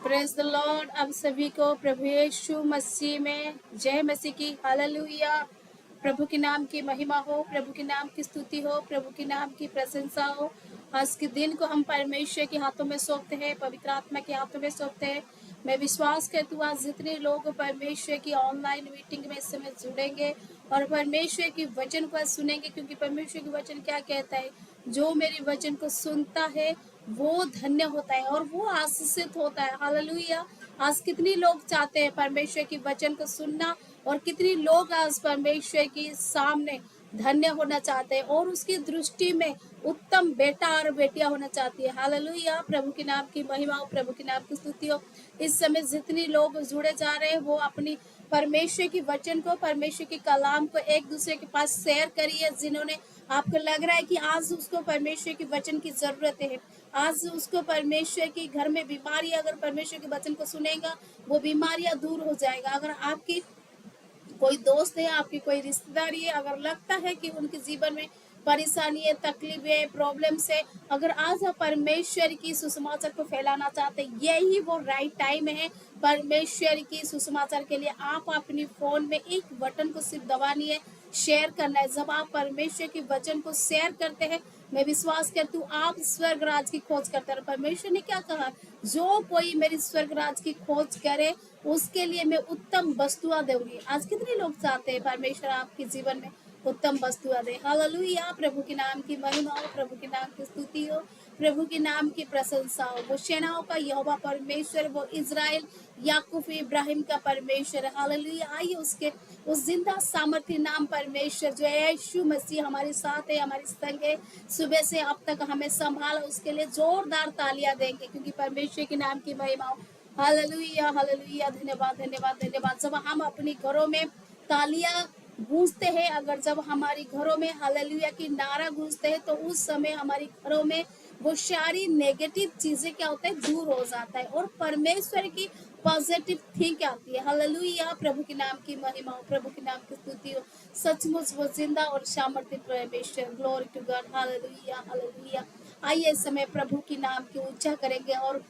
Praise the Lord. अब सभी को प्रभु यीशु मसीह में जय मसीह की। हालेलुया। प्रभु के नाम की महिमा हो, प्रभु के नाम की स्तुति हो, प्रभु के नाम की प्रशंसा हो। आज के दिन को हम परमेश्वर के हाथों में सौंपते हैं, पवित्र आत्मा के हाथों में सौंपते हैं। मैं विश्वास करती हूँ आज जितने लोग परमेश्वर की ऑनलाइन मीटिंग में इस समय जुड़ेंगे और परमेश्वर की वचन को सुनेंगे, क्योंकि परमेश्वर की वचन क्या कहता है, जो मेरे वचन को सुनता है वो धन्य होता है और वो आशीषित होता है। हालेलुया। आज कितनी लोग चाहते हैं परमेश्वर की वचन को सुनना, और कितनी लोग आज परमेश्वर की सामने धन्य होना चाहते हैं और उसकी दृष्टि में उत्तम बेटा और बेटियां होना चाहती है। हालेलुया। प्रभु के नाम की महिमा हो, प्रभु के नाम की स्तुति हो। इस समय जितनी लोग जुड़े जा रहे हैं वो अपनी परमेश्वर की वचन को, परमेश्वर के कलाम को एक दूसरे के पास शेयर करिए। जिन्होंने आपको लग रहा है कि आज उसको परमेश्वर की वचन की जरूरत है, आज उसको परमेश्वर की घर में बीमारी, अगर परमेश्वर के वचन को सुनेगा वो बीमारियां दूर हो जाएगा। अगर आपकी कोई दोस्त है, आपकी कोई रिश्तेदारी है, अगर लगता है कि उनके जीवन में परेशानी है, तकलीफ है, प्रॉब्लम्स है, अगर आज आप परमेश्वर की सुसमाचार को फैलाना चाहते हैं, यही वो राइट टाइम है परमेश्वर की सुसमाचार के लिए। आप अपनी फोन में एक बटन को सिर्फ दबानी है, शेयर करना है। जब आप परमेश्वर के वचन को शेयर करते हैं, मैं विश्वास करती हूँ आप स्वर्ग राज की खोज करते हैं। परमेश्वर ने क्या कहा, जो कोई मेरी स्वर्ग राज की खोज करे उसके लिए मैं उत्तम वस्तुआं दूंगी। आज कितने लोग चाहते हैं परमेश्वर आपके जीवन में उत्तम वस्तुआं दे। हालेलुया। प्रभु के नाम की महिमा हो, प्रभु के नाम की स्तुति हो, प्रभु के नाम की प्रशंसा हो। वो सेनाओं का यहोवा परमेश्वर, वो इज़राइल याकूब इब्राहिम का परमेश्वर। हालेलुया। आइए उसके उस जिंदा सामर्थ्य नाम परमेश्वर जो है यीशु मसीह हमारे साथ है, हमारे संग है, सुबह से अब तक हमें संभाला, उसके लिए जोरदार तालियां देंगे, क्योंकि परमेश्वर के नाम की महिमा हो। Hallelujah, hallelujah. धन्यवाद, धन्यवाद, धन्यवाद। जब हम अपने घरों में तालियां गूंजते हैं, अगर जब हमारी घरों में हालेलुया की नारा गूंजते हैं, तो उस समय हमारी घरों में वो सारी नेगेटिव चीजें क्या होता है, दूर हो जाता है और परमेश्वर की पॉजिटिव थिंक आती है। हालेलुया। प्रभु के नाम की महिमा हो, प्रभु के नाम की स्तुति हो। सचमुच वो जिंदा और सामर्थ्य परमेश्वर। Glory to God. Hallelujah, hallelujah. आइए इस समय प्रभु के नाम की ऊंचा करेंगे और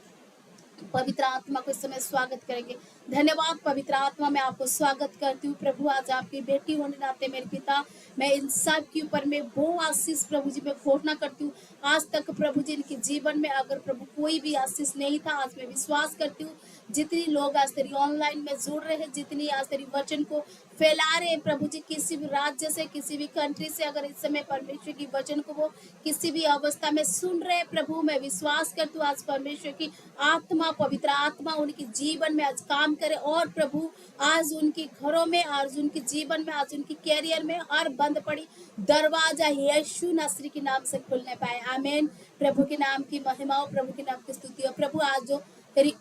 पवित्र आत्मा को इस समय स्वागत करेंगे। धन्यवाद पवित्र आत्मा, मैं आपको स्वागत करती हूँ प्रभु। आज आपकी बेटी होने नाते मेरे पिता, मैं इन सब के ऊपर में वो आशीष प्रभु जी में घोषणा करती हूँ। आज तक प्रभु जी इनके जीवन में अगर प्रभु कोई भी आशीष नहीं था, आज मैं विश्वास करती हूँ जितनी लोग आज तेरी ऑनलाइन में जुड़ रहे हैं, जितनी आज तेरी वचन को फैला रहे हैं प्रभु जी, किसी भी राज्य से, किसी भी कंट्री से, अगर इस समय परमेश्वर की वचन को वो किसी भी अवस्था में सुन रहे हैं प्रभु, मैं विश्वास करती हूँ आज परमेश्वर की आत्मा, पवित्र आत्मा उनके जीवन में आज काम करे और प्रभु आज उनके घरों में, आज उनके जीवन में, आज उनके कैरियर में हर बंद पड़ी दरवाजा यीशु नासरी के नाम से खुलने पाए। आमीन। प्रभु के नाम की महिमा हो, प्रभु के नाम की स्तुति हो। प्रभु आज जो तेरी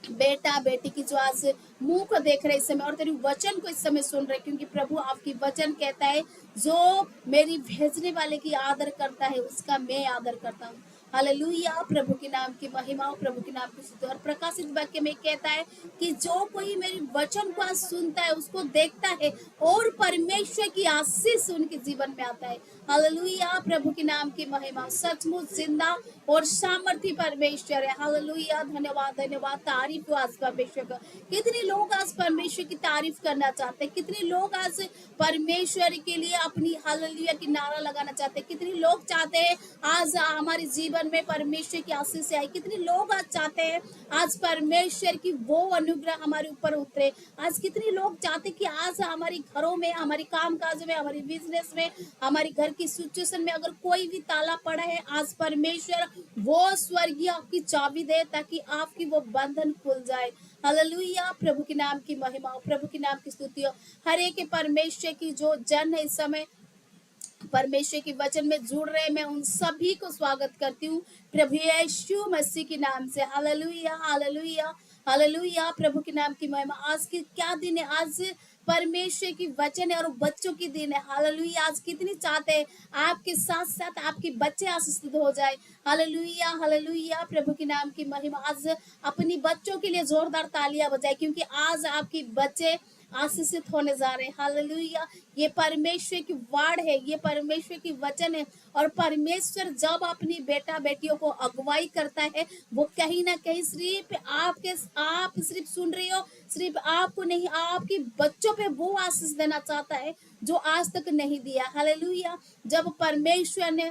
बेटा बेटी की जो आज मुंह को देख रहे इस समय और तेरी वचन को इस समय सुन रहे, क्योंकि प्रभु आपकी वचन कहता है जो मेरी भेजने वाले की आदर करता है उसका मैं आदर करता हूँ। हालेलुया। प्रभु के नाम की महिमा हो, प्रभु के नाम की स्तुति। और प्रकाशित वाक्य में कहता है कि जो कोई मेरी वचन को आज सुनता है, उसको देखता है और परमेश्वर की आशीष उनके जीवन में आता है। हालेलुया। प्रभु के नाम की महिमा। सचमुच जिंदा और सामर्थ्य परमेश्वर है। हालेलुया। धन्यवाद, धन्यवाद। तारीफ हो आज परमेश्वर का। कितने लोग आज परमेश्वर की तारीफ करना चाहते हैं, कितने लोग आज परमेश्वर के लिए अपनी हालेलुया की नारा लगाना चाहते हैं, कितने लोग चाहते हैं आज हमारे जीवन में परमेश्वर की आशीष आए, कितने लोग आज चाहते हैं आज परमेश्वर की वो अनुग्रह हमारे ऊपर उतरे। आज कितने लोग चाहते हैं कि आज हमारे घरों में, हमारे काम काज में, हमारे बिजनेस में, हमारे घर की सिचुएशन में अगर कोई भी ताला पड़ा है, आज परमेश्वर वो स्वर्गीय आपकी चाबी दे ताकि आपकी वो बंधन खुल जाए। हालेलुया। प्रभु के नाम की महिमा हो, प्रभु के नाम की स्तुति हो। हर एक परमेश्वर की जो जन है इस समय परमेश्वर के वचन में जुड़ रहे, मैं उन सभी को स्वागत करती हूँ प्रभु यीशु मसीह के नाम से। Hallelujah, hallelujah, hallelujah. प्रभु के नाम की महिमा। आज की क्या दिन है, आज परमेश्वर की वचन है और बच्चों की दिन है। हालेलुया। आज कितनी चाहते हैं आपके साथ साथ आपके बच्चे आशीषित हो जाए। Hallelujah, hallelujah. प्रभु के नाम की महिमा। आज अपनी बच्चों के लिए जोरदार तालियां बजाए, क्योंकि आज आपके बच्चे आशीषित होने जा रहे हैं। हालेलुया। ये परमेश्वर की वाड़ है, ये परमेश्वर की वचन है। और परमेश्वर जब अपनी बेटा बेटियों को अगुवाई करता है, वो कहीं ना कहीं सिर्फ आप सिर्फ सुन रही हो, सिर्फ आपको नहीं, आपके बच्चों पे वो आशीष देना चाहता है जो आज तक नहीं दिया। हालेलुया। जब परमेश्वर ने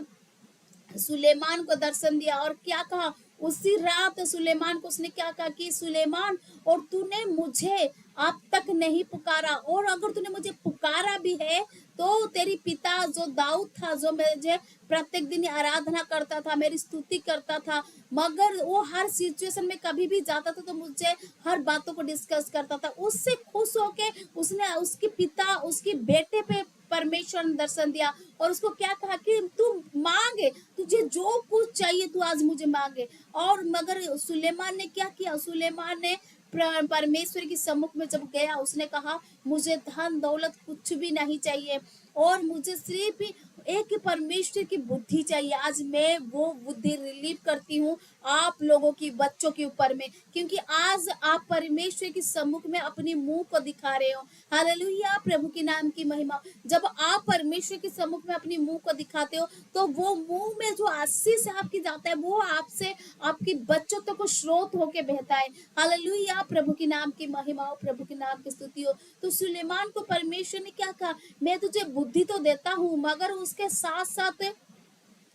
सुलेमान को दर्शन दिया और क्या कहा, उसी रात सुलेमान को उसने क्या कहा कि सुलेमान, और तूने मुझे अब तक नहीं पुकारा, और अगर तूने मुझे पुकारा भी है तो तेरी पिता जो दाऊद था, जो मुझे प्रत्येक दिन आराधना करता था, मेरी स्तुति करता था, मगर वो हर सिचुएशन में कभी भी जाता था तो मुझे हर बातों को डिस्कस करता था, उससे खुश होके उसने उसके पिता उसके बेटे पे परमेश्वर ने दर्शन दिया और उसको क्या कहा कि तू मांगे, तुझे जो कुछ चाहिए तू आज मुझे मांगे। और मगर सुलेमान ने क्या किया, सुलेमान ने परमेश्वर की सम्मुख में जब गया, उसने कहा मुझे धन दौलत कुछ भी नहीं चाहिए, और मुझे सिर्फ एक परमेश्वर की बुद्धि चाहिए। आज मैं वो बुद्धि रिलीव करती हूँ आप लोगों की बच्चों के ऊपर में, क्योंकि आज आप परमेश्वर की सम्मुख में अपनी मुंह को दिखा रहे हो। हालेलुया। प्रभु के नाम की महिमा। जब आप परमेश्वर के सम्मुख में अपनी मुंह को दिखाते हो तो वो मुंह में जो आशीष आपकी जाता है वो आपसे आपकी बच्चों तक को स्रोत होके बहता है। हालेलुया। प्रभु के नाम की महिमा हो, प्रभु के नाम की स्तुति हो। तो सुलेमान को परमेश्वर ने क्या कहा, मैं तुझे बुद्धि तो देता हूँ, मगर उसके साथ साथ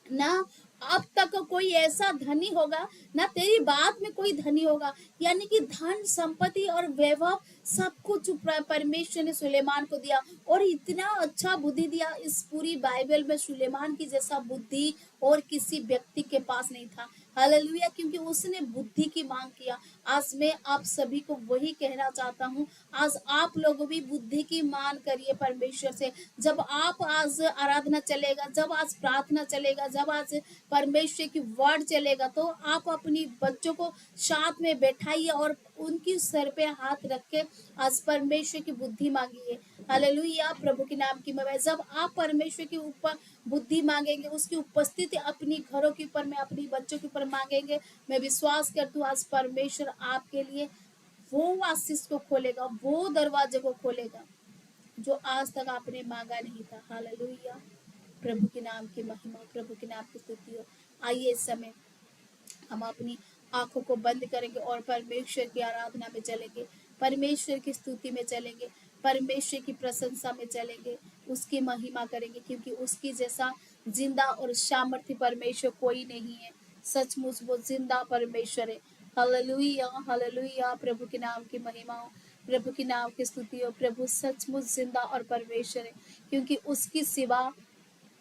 ना अब तक कोई ऐसा धनी होगा, ना तेरी बात में कोई धनी होगा। यानी कि धन संपत्ति और वैभव सब कुछ परमेश्वर ने सुलेमान को दिया, और इतना अच्छा बुद्धि दिया। इस पूरी बाइबल में सुलेमान की जैसा बुद्धि और किसी व्यक्ति के पास नहीं था। हालेलुया। क्योंकि उसने बुद्धि की मांग किया। आज मैं आप सभी को वही कहना चाहता हूँ, आज आप लोग भी बुद्धि की मांग करिए परमेश्वर से। जब आप आज आराधना चलेगा, जब आज प्रार्थना चलेगा, जब आज परमेश्वर की वर्ड चलेगा, तो आप अपनी बच्चों को साथ में बैठाइए और उनकी सर पे हाथ रख के आज परमेश्वर की बुद्धि मांगिए। हालेलुया। प्रभु के नाम की महिमा। जब आप परमेश्वर के ऊपर बुद्धि मांगेंगे, उसकी उपस्थिति अपनी घरों के ऊपर में, अपनी बच्चों के ऊपर मांगेंगे, मैं विश्वास करती हूँ आज परमेश्वर आपके लिए वो आशीष को खोलेगा, वो दरवाजे को खोलेगा जो आज तक आपने मांगा नहीं था। हालेलुया। प्रभु के नाम की महिमा, प्रभु के नाम की स्तुति हो। आइए इस समय हम अपनी आंखों को बंद करेंगे और परमेश्वर की आराधना में चलेंगे, परमेश्वर की स्तुति में चलेंगे, परमेश्वर की प्रशंसा में चलेंगे, उसकी महिमा करेंगे, क्योंकि उसकी जैसा जिंदा और सामर्थ्य परमेश्वर कोई नहीं है। सचमुच वो जिंदा परमेश्वर है। हालेलुया। हालेलुया। प्रभु के नाम की महिमा हो, प्रभु के नाम की स्तुति हो। प्रभु सचमुच जिंदा और परमेश्वर है, क्योंकि उसकी सिवा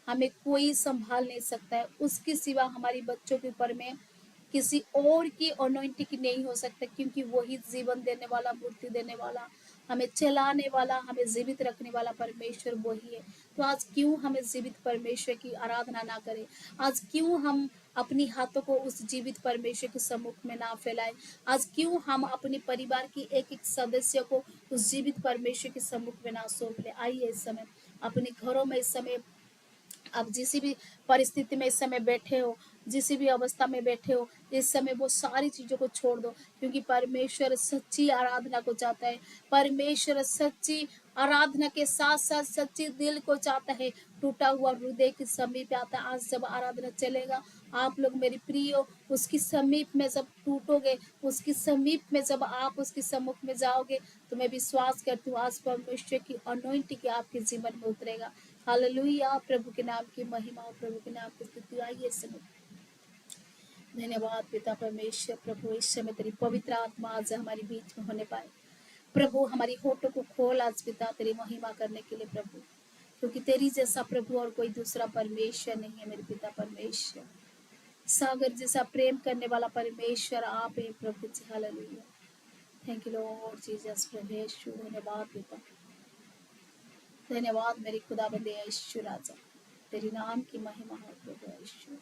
हमें कोई संभाल नहीं सकता है। उसके सिवा हमारी बच्चों के ऊपर में किसी और की अनॉइंटिंग नहीं हो सकता, क्योंकि वही जीवन देने वाला, मुक्ति देने वाला, हमें चलाने वाला, हमें जीवित रखने वाला परमेश्वर वही है। तो आज क्यों हमें जीवित परमेश्वर की आराधना ना करें? आज क्यों हम अपनी हाथों को उस जीवित परमेश्वर के सम्मुख में ना फैलाएं? आज क्यों हम अपने परिवार की एक एक सदस्य को उस जीवित परमेश्वर के सम्मुख में ना सौंप ले? आइए इस समय अपने घरों में, इस समय आप जिस भी परिस्थिति में इस समय बैठे हो, जिस भी अवस्था में बैठे हो, इस समय वो सारी चीजों को छोड़ दो, क्योंकि परमेश्वर सच्ची आराधना को चाहता है। परमेश्वर सच्ची आराधना के साथ साथ सच्ची दिल को चाहता है। टूटा हुआ हृदय के समीप आता है। आज जब आराधना चलेगा, आप लोग मेरी प्रिय, उसकी समीप में जब टूटोगे, उसकी समीप में जब आप उसके सम्मुख में जाओगे, तो मैं विश्वास करती हूँ आज परमेश्वर की अनॉइंटिंग आपके जीवन में उतरेगा। हालेलुया। प्रभु के नाम की महिमा, प्रभु के नाम की स्तुति। आइए समय धन्यवाद पिता परमेश्वर। प्रभु इस समय तेरी पवित्र आत्मा आज हमारे बीच में होने पाए। प्रभु हमारी होठों को खोल आज पिता तेरी महिमा करने के लिए प्रभु, क्योंकि तेरी जैसा प्रभु और कोई दूसरा परमेश्वर नहीं है। मेरे पिता परमेश्वर, सागर जैसा प्रेम करने वाला परमेश्वर आप है प्रभु जी। Hallelujah. Thank you Lord Jesus. प्रभु यीशु धन्यवाद पिता, धन्यवाद मेरे खुदा बंदे यीशु राजा, तेरी नाम की महिमा हो प्रभु यीशु।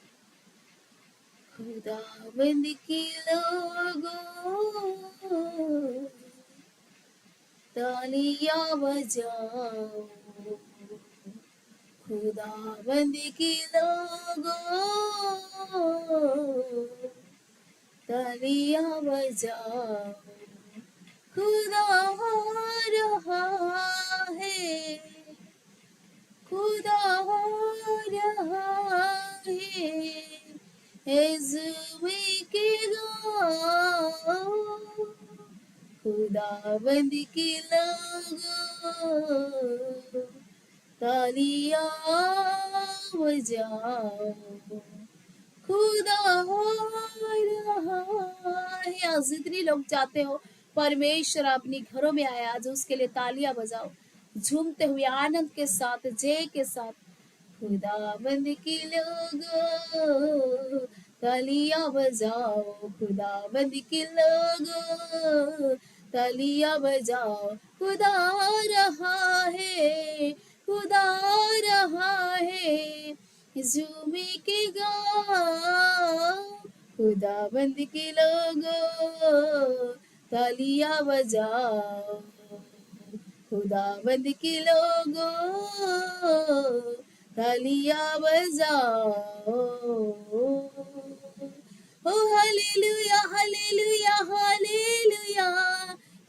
खुदावंद की लोगों तालियां बजाओ, खुदावंद की लोगों तालियां बजाओ, खुदा रहा है, खुदा रहा है, इज़्मे के गाओ, खुदावंद की लगो, तालियां बजाओ, खुदा रहा है। आज जितने लोग चाहते हो परमेश्वर अपने घरों में आए, आज उसके लिए तालियां बजाओ, झूमते हुए आनंद के साथ, जय के साथ। खुदाबंद की लोगो, तालियां बजाओ, खुदाबंद की लोगो, तालियां बजाओ, खुदा रहा है, खुदा रहा है, झूमे के गाओ, खुदाबंद के लोगो, तालियां बजाओ, खुदाबंद के लोगो, तालियां बजाओ। ओ hallelujah hallelujah hallelujah,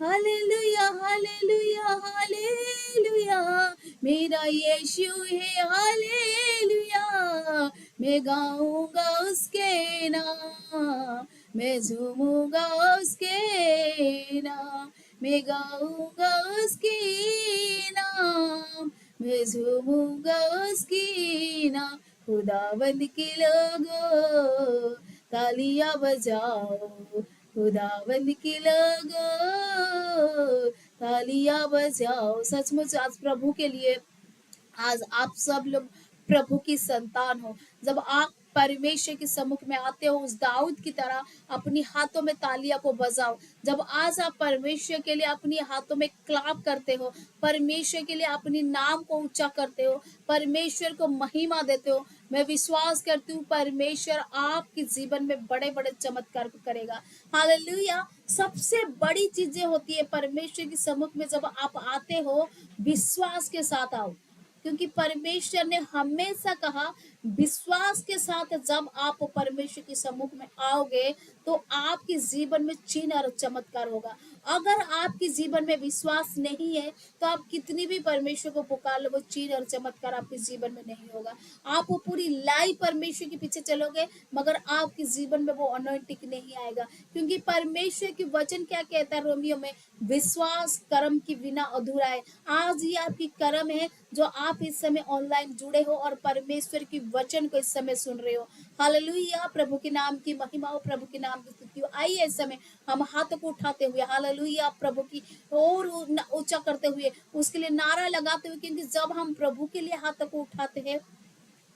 hallelujah hallelujah hallelujah, मेरा यीशु है हालेलुया, मैं गाऊंगा उसके नाम, मैं झूमूंगा उसके नाम, मैं गाऊंगा उसके नाम, मैं झूमूंगा उसके नाम। खुदावंद के लोगो, तालियां बजाओ, खुदावंद के लोगो, तालियां बजाओ। सचमुच आज प्रभु के लिए, आज आप सब लोग प्रभु की संतान हो। जब आप परमेश्वर के सम्मुख में आते हो, उस दाऊद की तरह अपनी हाथों में तालियां को बजाओ। जब आज आप परमेश्वर के लिए अपनी हाथों में क्लैप करते हो, परमेश्वर के लिए अपनी नाम को ऊंचा करते हो, परमेश्वर को महिमा देते हो, मैं विश्वास करती हूँ परमेश्वर आपके जीवन में बड़े बड़े चमत्कार करेगा। हालेलुया। सबसे बड़ी चीजें होती है परमेश्वर के सम्मुख में, जब आप आते हो विश्वास के साथ आओ, क्योंकि परमेश्वर ने हमेशा कहा विश्वास के साथ जब आप परमेश्वर के सम्मुख में आओगे तो आपके जीवन में चिन्ह और चमत्कार होगा। अगर आपके जीवन में विश्वास नहीं है तो आप कितनी भी परमेश्वर को पुकार लो, वो चिन्ह और चमत्कार आपके जीवन में नहीं होगा। आप वो पूरी लाइफ परमेश्वर के पीछे चलोगे मगर आपके जीवन में वो अनॉइंटिंग नहीं आएगा, क्योंकि परमेश्वर की वचन क्या कहता है रोमियो में, विश्वास कर्म के बिना अधूरा है। आज ये आपकी कर्म है जो आप इस समय ऑनलाइन जुड़े हो और परमेश्वर की वचन को इस समय सुन रहे हो। हालेलुया। प्रभु के नाम की महिमा हो, प्रभु के नाम की स्तुति हो। आइए इस समय हम हाथों को उठाते हुए हालेलुया प्रभु की और ऊंचा करते हुए, उसके लिए नारा लगाते हुए, क्योंकि जब हम प्रभु के लिए हाथों को उठाते हैं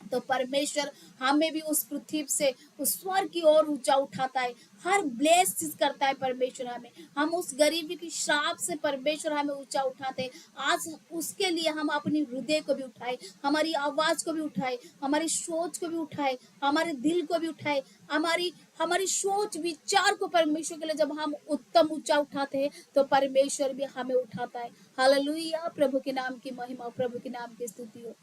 तो परमेश्वर हमें भी उस पृथ्वी से उस स्वर्ग की ओर ऊंचा उठाता है। हर ब्लेस चीज करता है परमेश्वर हमें। हम उस गरीबी की श्राप से परमेश्वर हमें ऊंचा उठाते हैं। आज उसके लिए हम अपनी हृदय को भी उठाए, हमारी आवाज को भी उठाए, हमारी सोच को भी उठाए, हमारे दिल को भी उठाए, हमारी हमारी सोच विचार को परमेश्वर के लिए जब हम उत्तम ऊंचा उठाते हैं तो परमेश्वर भी हमें उठाता है। हालेलुया। प्रभु के नाम की महिमा, प्रभु के नाम की स्तुति हो।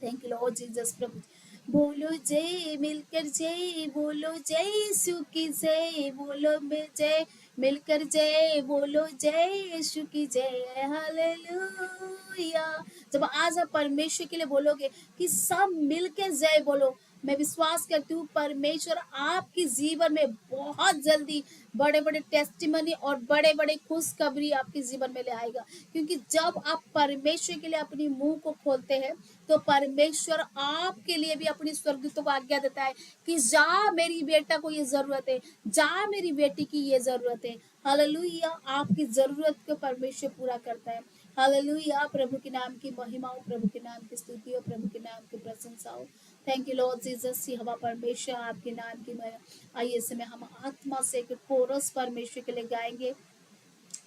Thank you Lord Jesus. प्रभु बोलो जय मिलकर जय, बोलो जय यीशु की जय, बोलो में जय मिलकर जय, बोलो जय यीशु की जय। हालेलुया। जब आज आप परमेश्वर के लिए बोलोगे कि सब मिलकर जय बोलो, मैं विश्वास करती हूँ परमेश्वर आपके जीवन में बहुत जल्दी बड़े बड़े टेस्टिमनी और बड़े बड़े खुशखबरी आपके जीवन में ले आएगा, क्योंकि जब आप परमेश्वर के लिए अपनी मुंह को खोलते हैं तो परमेश्वर आपके लिए भी अपनी स्वर्गदूतों को आज्ञा देता है कि जा मेरी बेटा को ये जरूरत है, जा मेरी बेटी की ये जरूरत है। हालेलुया। आपकी जरूरत को परमेश्वर पूरा करता है। हालेलुया। प्रभु के नाम की महिमा हो, प्रभु के नाम की स्तुति हो, प्रभु के नाम की प्रशंसा हो। Thank you Lord Jesus. हवा परमेश्वर आपके नाम की महिमा। आइए इस समय हम आत्मा से एक कोरस परमेश्वर के लिए गाएंगे,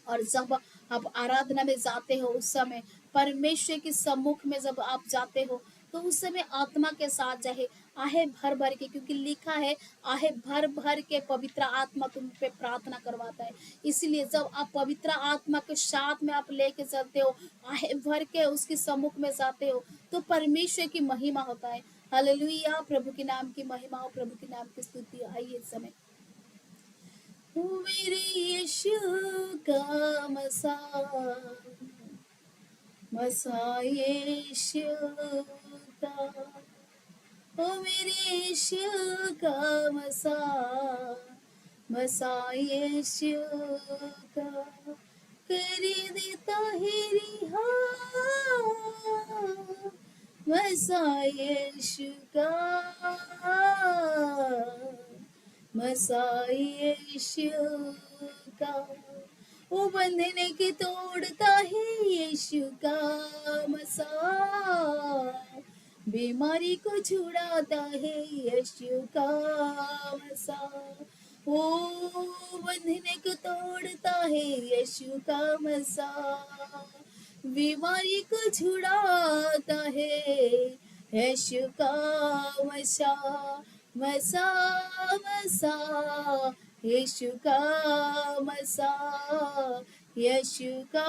और जब आप आराधना में जाते हो उस समय परमेश्वर के सम्मुख में जब आप जाते हो तो उस समय आत्मा के साथ जाए, आहे भर भर के, क्योंकि लिखा है आहे भर भर के पवित्र आत्मा तुम पे प्रार्थना करवाता है। इसीलिए जब आप पवित्र आत्मा के साथ में आप लेके चलते हो, आहे भर के उसके सम्मुख में जाते हो तो परमेश्वर की महिमा होता है। हालेलुया। प्रभु के नाम की महिमा हो, प्रभु के नाम की स्तुति। आइए इस समय मेरे यीशु का मसा, मसा यीशु का, ओ मेरे यीशु का मसा, मसा यीशु का, कर देता है रिहा, मसा यीशु का, मसा यीशु का, वो बंधन के तोड़ता है यीशु का मसा, बीमारी को छुड़ाता है यीशु का मसा, वो बंधन को तोड़ता है यीशु का मसा, बीमारी को छुड़ाता है यीशु का मसा, मसा मसा यीशु का मसा, यीशु का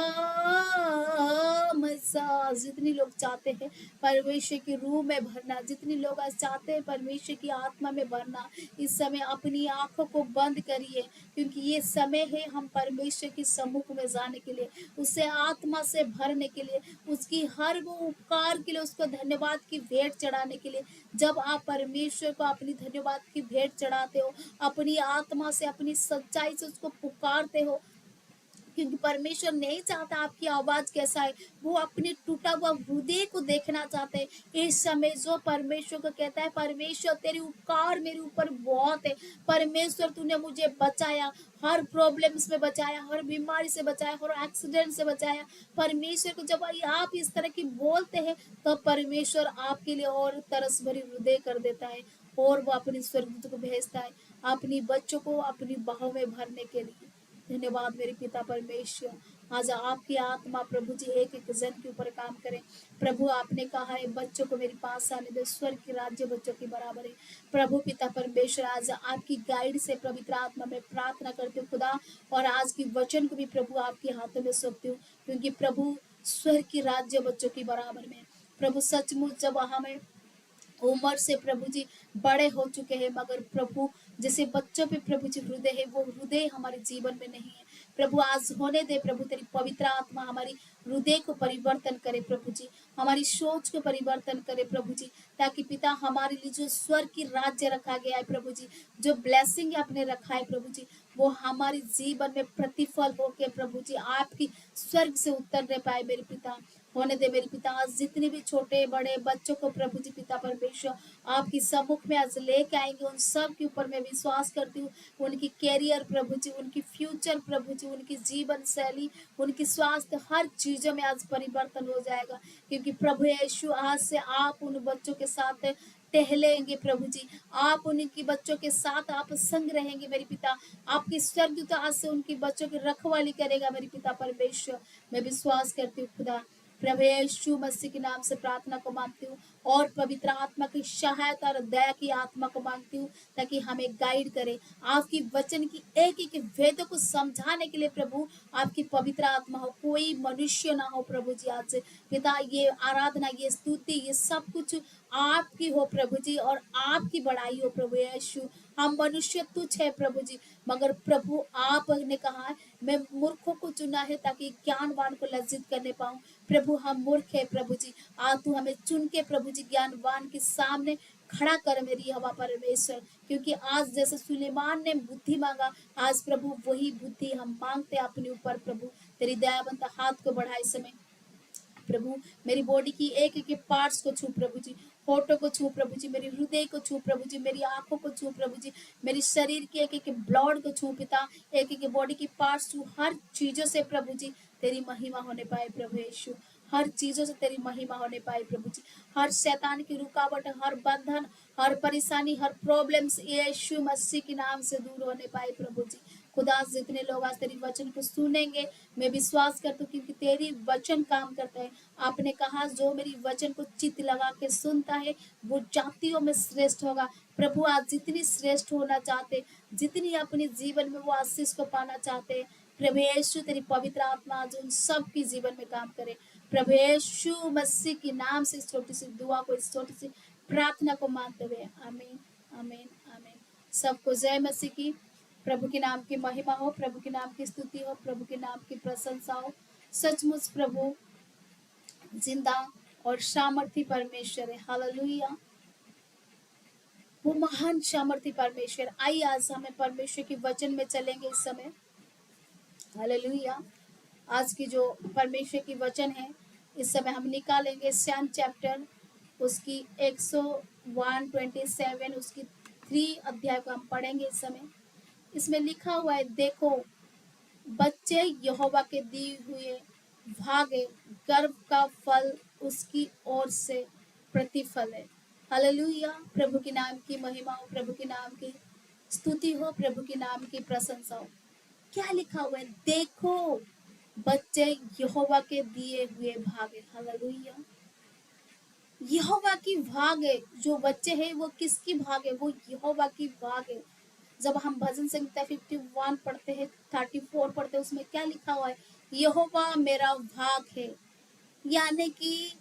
मसा। जितने लोग चाहते हैं परमेश्वर की रूह में भरना, जितने लोग आज चाहते हैं परमेश्वर की आत्मा में भरना, इस समय अपनी आंखों को बंद करिए, क्योंकि ये समय है हम परमेश्वर के सम्मुख में जाने के लिए, उसे आत्मा से भरने के लिए, उसकी हर वो उपकार के लिए, उसको धन्यवाद की भेंट चढ़ाने के लिए। जब आप परमेश्वर को अपनी धन्यवाद की भेंट चढ़ाते हो, अपनी आत्मा से, अपनी सच्चाई से उसको पुकारते हो, क्योंकि परमेश्वर नहीं चाहता आपकी आवाज कैसा है, वो अपने टूटा हुआ हृदय को देखना चाहते हैं। इस समय जो परमेश्वर को कहता है, परमेश्वर तेरी उपकार मेरे ऊपर बहुत है, परमेश्वर तूने मुझे बचाया, हर प्रॉब्लम्स में बचाया, हर बीमारी से बचाया, हर एक्सीडेंट से बचाया। परमेश्वर को जब आप इस तरह की बोलते हैं, तो परमेश्वर आपके लिए और तरस भरी हृदय कर देता है, और वो अपनी स्वर्गदूत को भेजता है अपनी बच्चों को अपनी बाहों में भरने के लिए। धन्यवाद मेरे पिता परमेश्वर। आज आपकी आत्मा प्रभु जी एक एक जन के ऊपर काम करे। प्रभु आपने कहा है बच्चों को मेरे पास आने दो, स्वर्ग के राज्य बच्चों के बराबर है। प्रभु पिता परमेश्वर आज आपकी गाइड से पवित्र आत्मा में प्रार्थना करती हूँ खुदा, और आज की वचन को भी प्रभु आपके हाथों में सौंपती हूँ, क्योंकि प्रभु स्वर्ग की राज्य बच्चों के बराबर में। प्रभु सचमुच जब हमें उम्र से प्रभु जी बड़े हो चुके हैं, मगर प्रभु जैसे बच्चों पे प्रभु जी हृदय है, वो हृदय हमारे जीवन में नहीं है। प्रभु आज होने दे प्रभु, तेरी पवित्र आत्मा हमारी हृदय को परिवर्तन करे प्रभु जी, हमारी सोच को परिवर्तन करे प्रभु जी, ताकि पिता हमारे लिए जो स्वर्ग की राज्य रखा गया है प्रभु जी, जो ब्लेसिंग आपने रखा है प्रभु जी, वो हमारे जीवन में प्रतिफल होके प्रभु जी आपकी स्वर्ग से उतरने पाए मेरे पिता। होने दे मेरे पिता, आज जितने भी छोटे बड़े बच्चों को प्रभु जी पिता परमेश्वर आपकी सम्मुख में आज लेके आएंगे, उन सब के ऊपर मैं विश्वास करती हूँ। उनकी कैरियर प्रभु जी, उनकी फ्यूचर प्रभु जी, उनकी जीवन शैली, उनकी स्वास्थ्य, हर चीजों में आज परिवर्तन हो जाएगा, क्योंकि प्रभु यीशु आज से आप उन बच्चों के साथ टहलेंगे प्रभु जी, आप उनकी बच्चों के साथ आप संग रहेंगे मेरे पिता। आपकी स्वर्गदूत आज से उनकी बच्चों की रखवाली करेगा मेरे पिता परमेश्वर। मैं विश्वास करती हूँ खुदा, प्रभु यीशु मसीह के नाम से प्रार्थना को मांगती हूँ, और पवित्र आत्मा की सहायता और दया की आत्मा को मांगती हूँ, ताकि हमें गाइड करे आपकी वचन की एक एक वेदों को समझाने के लिए। प्रभु आपकी पवित्र आत्मा हो, कोई मनुष्य ना हो प्रभु जी। आज से पिता ये आराधना, ये स्तुति, ये सब कुछ आपकी हो प्रभु जी, और आपकी बड़ाई हो प्रभु यीशु। हम मनुष्य तुच्छ है प्रभु जी, मगर प्रभु आपने कहा है मैं मूर्खों को चुना है ताकि ज्ञानवान को लज्जित करने पाऊं। प्रभु हम मूर्ख है प्रभु जी, आज तू हमें चुन के प्रभु जी ज्ञानवान के सामने खड़ा कर मेरी हवा परमेश्वर, क्योंकि आज जैसे सुलेमान ने बुद्धि मांगा, आज प्रभु वही बुद्धि हम मांगते अपने ऊपर। प्रभु तेरी दयावंत हाथ को बढ़ाए समय प्रभु, मेरी बॉडी की एक एक पार्ट्स को छू प्रभु जी, होठों को छू प्रभु जी, मेरी हृदय को छू प्रभु जी, मेरी आंखों को छू प्रभु जी, मेरी शरीर के एक एक ब्लड को छू पिता, एक एक बॉडी की पार्ट्स छू, हर चीजों से प्रभु जी तेरी महिमा होने पाए प्रभु यीशु, हर चीजों से तेरी महिमा होने पाए प्रभु जी। हर शैतान की रुकावट, हर बंधन, हर परेशानी, हर प्रॉब्लम्स यीशु मसीह के नाम से दूर होने पाए प्रभु जी। खुदा जितने लोग आज तेरी वचन को सुनेंगे, मैं विश्वास करता हूँ क्योंकि तेरी वचन काम करता है। आपने कहा जो मेरी वचन को चित्त लगा के सुनता है वो जातियों में श्रेष्ठ होगा। प्रभु आज जितनी श्रेष्ठ होना चाहते, जितनी अपने जीवन में वो आशीष को पाना चाहते, प्रभु यीशु तेरी पवित्र आत्मा आज उन सब की जीवन में काम करे। प्रभु यीशु मसीह के नाम से इस छोटी सी दुआ को, इस छोटी सी प्रार्थना को मानते हुए आमीन आमीन आमीन। सबको जय मसीह की। प्रभु के नाम की महिमा हो, प्रभु के नाम की स्तुति हो, प्रभु के नाम की प्रशंसा हो। सचमुच प्रभु जिंदा और सामर्थी परमेश्वर है। हालेलुया, वो महान सामर्थी परमेश्वर। आइए आज हमें परमेश्वर के वचन में चलेंगे इस समय। हालेलुया, आज की जो परमेश्वर की वचन है इस समय हम निकालेंगे सैम चैप्टर उसकी 127 उसकी 3 अध्याय को हम पढ़ेंगे इस समय। इसमें लिखा हुआ है, देखो बच्चे यहोवा के दिए हुए भागे, गर्व का फल उसकी ओर से प्रतिफल है। हालेलुया, प्रभु के नाम की महिमा हो, प्रभु के नाम की स्तुति हो, प्रभु के नाम की प्रशंसा हो। क्या लिखा हुआ है? देखो बच्चे यहोवा के दिए हुए भागे। हालेलुया, यहोवा की भाग है। जो बच्चे हैं वो किसकी भाग है? वो यहोवा की भाग है। जब हम भजन संहिता 51 पढ़ते हैं, 34 पढ़ते हैं, उसमें क्या लिखा हुआ है? यहोवा मेरा भाग है, यानी कि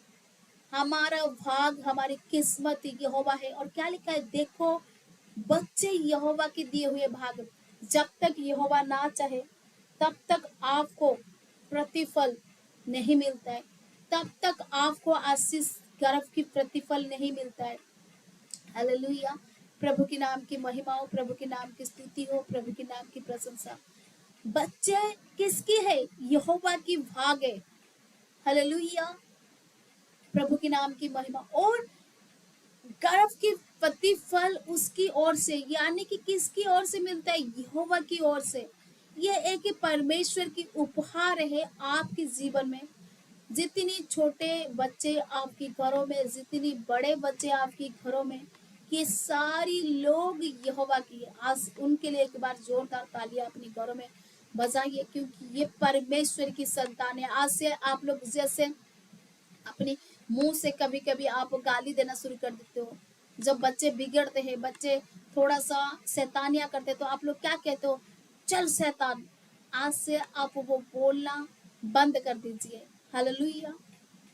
हमारा भाग, हमारी किस्मत यहोवा है। और क्या लिखा है? देखो बच्चे यहोवा के दिए हुए भाग। जब तक यहोवा ना चाहे तब तक आपको प्रतिफल नहीं मिलता है, तब तक आपको आशीष गर्व की प्रतिफल नहीं मिलता है। हालेलुया, प्रभु के नाम की महिमा हो, प्रभु के नाम की स्तुति हो, प्रभु के नाम की प्रशंसा। बच्चे किसकी है? यहोवा की भाग है। हालेलुया, प्रभु के नाम की महिमा। और गर्व की प्रतिफल उसकी ओर से, यानी कि किसकी ओर से मिलता है? यहोवा की ओर से। ये एक परमेश्वर की उपहार है आपके जीवन में। जितनी छोटे बच्चे आपके घरों में, जितनी बड़े बच्चे आपके घरों में, ये सारी लोग यहोवा की। आज उनके लिए एक बार जोरदार तालियां अपने घरों में बजाइए, क्योंकि ये परमेश्वर की संतान है। आज से आप लोग जैसे अपने मुंह से कभी कभी आप गाली देना शुरू कर देते हो, जब बच्चे बिगड़ते हैं, बच्चे थोड़ा सा शैतानियां करते हैं, तो आप लोग क्या कहते हो? चल शैतान। आज से आप वो बोलना बंद कर दीजिए। हालेलुया।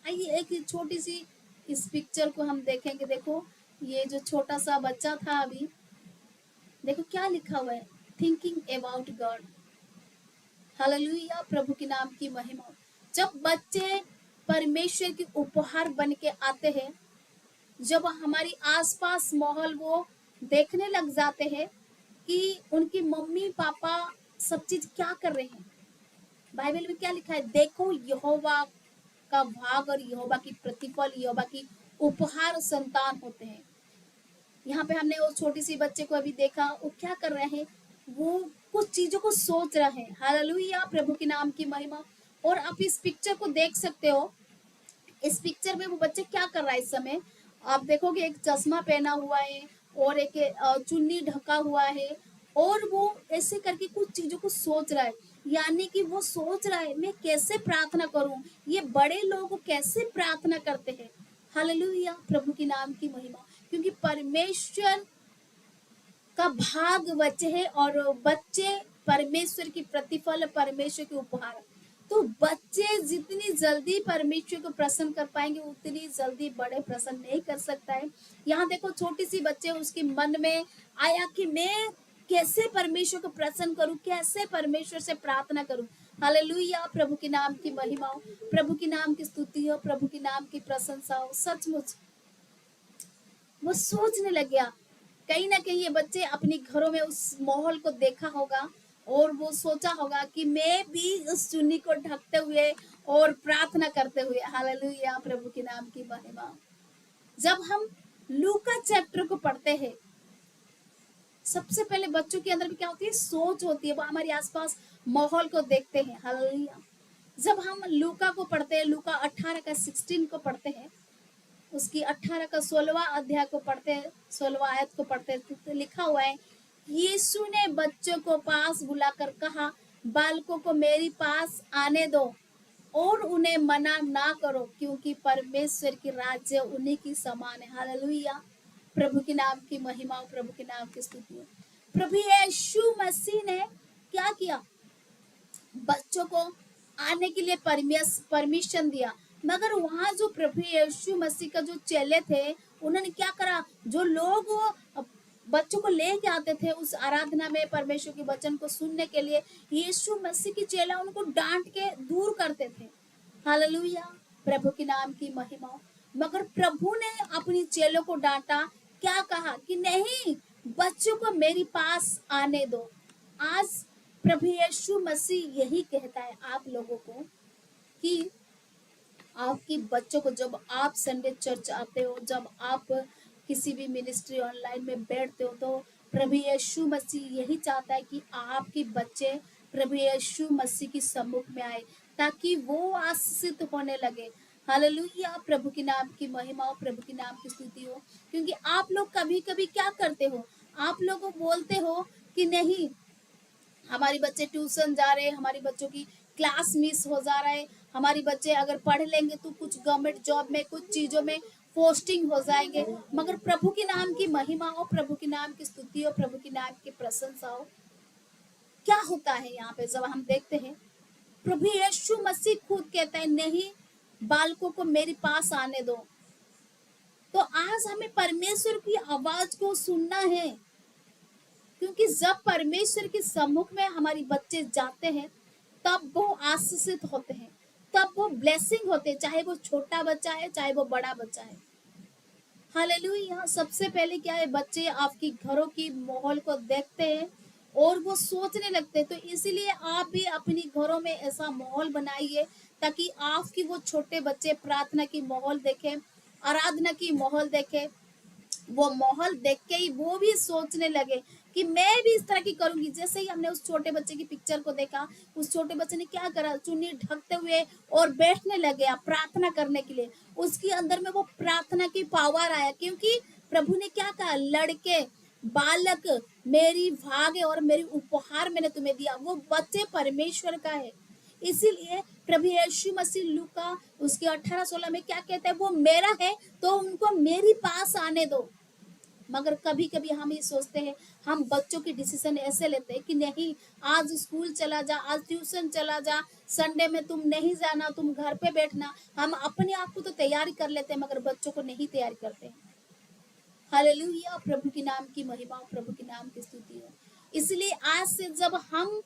आइए एक छोटी सी इस पिक्चर को हम देखेंगे। देखो ये जो छोटा सा बच्चा था अभी, देखो क्या लिखा हुआ है? Thinking about God. हालेलुया, प्रभु के नाम की महिमा। जब बच्चे परमेश्वर की उपहार बन के आते हैं, जब हमारी आसपास माहौल वो देखने लग जाते हैं कि उनकी मम्मी पापा सब चीज क्या कर रहे हैं, बाइबल में क्या लिखा है? देखो यहोवा का भाग और यहोवा की प्रतिफल, यहोवा की उपहार संतान होते हैं। यहाँ पे हमने वो छोटी सी बच्चे को अभी देखा, वो क्या कर रहे हैं? वो कुछ चीजों को सोच रहे हैं। हालेलुया, प्रभु के नाम की महिमा। और आप इस पिक्चर को देख सकते हो। इस पिक्चर में वो बच्चे क्या कर रहा है इस समय? आप देखोगे एक चश्मा पहना हुआ है और एक चुन्नी ढका हुआ है, और वो ऐसे करके कुछ चीजों को सोच रहा है। यानी कि वो सोच रहा है मैं कैसे प्रार्थना करूं, ये बड़े लोग कैसे प्रार्थना करते हैं। हालेलुया, प्रभु के नाम की महिमा। क्योंकि परमेश्वर का भाग बच्चे है, और बच्चे परमेश्वर की प्रतिफल, परमेश्वर के उपहार। तो बच्चे जितनी जल्दी परमेश्वर को प्रसन्न कर पाएंगे, उतनी जल्दी बड़े प्रसन्न नहीं कर सकता है। यहाँ देखो छोटी सी बच्चे, उसके मन में आया कि मैं कैसे परमेश्वर को प्रसन्न करूं, कैसे परमेश्वर से प्रार्थना करूं। हालेलुया, प्रभु के नाम की महिमा हो, प्रभु के नाम की स्तुति हो, प्रभु के नाम की प्रशंसा हो। सचमुच वो सोचने लग गया। कहीं ना कहीं ये बच्चे अपने घरों में उस माहौल को देखा होगा, और वो सोचा होगा कि मैं भी उस चुन्नी को ढकते हुए और प्रार्थना करते हुए। हालेलुया, प्रभु के नाम की महिमा। जब हम लूका चैप्टर को पढ़ते हैं, सबसे पहले बच्चों के अंदर भी क्या होती है? सोच होती है। वो हमारे आसपास माहौल को देखते हैं। हालेलुया। जब हम लूका को पढ़ते हैं, लूका 18 का 16 को पढ़ते हैं, उसकी 18 का 16वां अध्याय को पढ़ते हैं, 16वां आयत को पढ़ते हैं, तो लिखा हुआ है, यीशु ने बच्चों को पास बुलाकर कहा, बालकों को मेरे पास आने दो और उन्हें मना ना करो, क्योंकि परमेश्वर की राज्य उन्हीं की समान है। हालेलुया, प्रभु के नाम की महिमा हो, प्रभु के नाम की स्तुति हो। प्रभु यीशु मसीह ने क्या किया? बच्चों को आने के लिए परमिशन दिया। मगर वहां जो प्रभु यीशु मसीह का जो चेले थे, उन्होंने क्या करा? जो लोग बच्चों को लेके आते थे उस आराधना में परमेश्वर के वचन को सुनने के लिए। यीशु मसीह की चेला उनको डांट के दूर करते थे। हालेलुया, प्रभु के नाम की महिमा हो। मगर प्रभु ने अपनी चेलों को डांटा, क्या कहा कि नहीं, बच्चों को मेरे पास आने दो। आज प्रभु यीशु मसीह यही कहता है आप लोगों को कि आपके बच्चों को, जब आप संडे चर्च आते हो, जब आप किसी भी मिनिस्ट्री ऑनलाइन में बैठते हो, तो प्रभु यीशु मसीह यही चाहता है कि आपके बच्चे प्रभु यीशु मसीह की सम्मुख में आए, ताकि वो आशीषित होने लगे। हालेलुया, प्रभु के नाम की महिमा हो, प्रभु के नाम की स्तुति हो। क्योंकि आप लोग कभी कभी क्या करते हो, आप लोग बोलते हो कि नहीं, हमारे बच्चे ट्यूशन जा रहे हैं, हमारे बच्चों की क्लास मिस हो जा रहा है, हमारे बच्चे अगर पढ़ लेंगे तो कुछ गवर्नमेंट जॉब में, कुछ चीजों में पोस्टिंग हो जाएंगे। मगर प्रभु के नाम की महिमा हो, प्रभु के नाम की स्तुति हो, प्रभु के नाम की प्रशंसा हो। क्या होता है यहाँ पे जब हम देखते हैं, प्रभु यीशु मसीह खुद कहता है, नहीं, बालकों को मेरे पास आने दो। तो आज हमें परमेश्वर की आवाज को सुनना है, क्योंकि जब परमेश्वर के सम्मुख में हमारे बच्चे जाते हैं, तब वो आशीषित होते हैं, तब वो ब्लेसिंग होते हैं, चाहे वो छोटा बच्चा है, चाहे वो बड़ा बच्चा है। हालेलुया। सबसे पहले क्या है, बच्चे आपकी घरों की माहौल को देखते हैं और वो सोचने लगते हैं। तो इसीलिए आप भी अपनी घरों में ऐसा माहौल बनाइए, ताकि आपकी वो छोटे बच्चे प्रार्थना की माहौल देखें, आराधना की माहौल देखें। वो माहौल देख के ही वो भी सोचने लगे कि मैं भी इस तरह की करूंगी। जैसे ही हमने उस छोटे बच्चे की पिक्चर को देखा, उस छोटे बच्चे ने क्या करा, चुन्नी ढकते हुए और बैठने लगे प्रार्थना करने के लिए। उसके अंदर में वो प्रार्थना की पावर आया, क्योंकि प्रभु ने क्या कहा, लड़के, बालक मेरी भाग है और मेरी उपहार मैंने तुम्हें दिया। वो बच्चे परमेश्वर का है। इसीलिए प्रभु यीशु मसीह लूका उसके 18-16 में क्या कहता है, वो मेरा है तो उनको मेरे पास आने दो। मगर कभी कभी हम ये सोचते हैं, हम बच्चों की डिसीजन ऐसे लेते हैं कि नहीं, आज स्कूल चला जा, आज ट्यूशन चला जा, संडे में तुम नहीं जाना, तुम घर पे बैठना। हम अपने आप को तो तैयारी कर लेते हैं, मगर बच्चों को नहीं तैयारी करते हैं। हालेलुया, प्रभु के नाम की महिमा, प्रभु के नाम की स्तुति हो। इसलिए आज से जब हम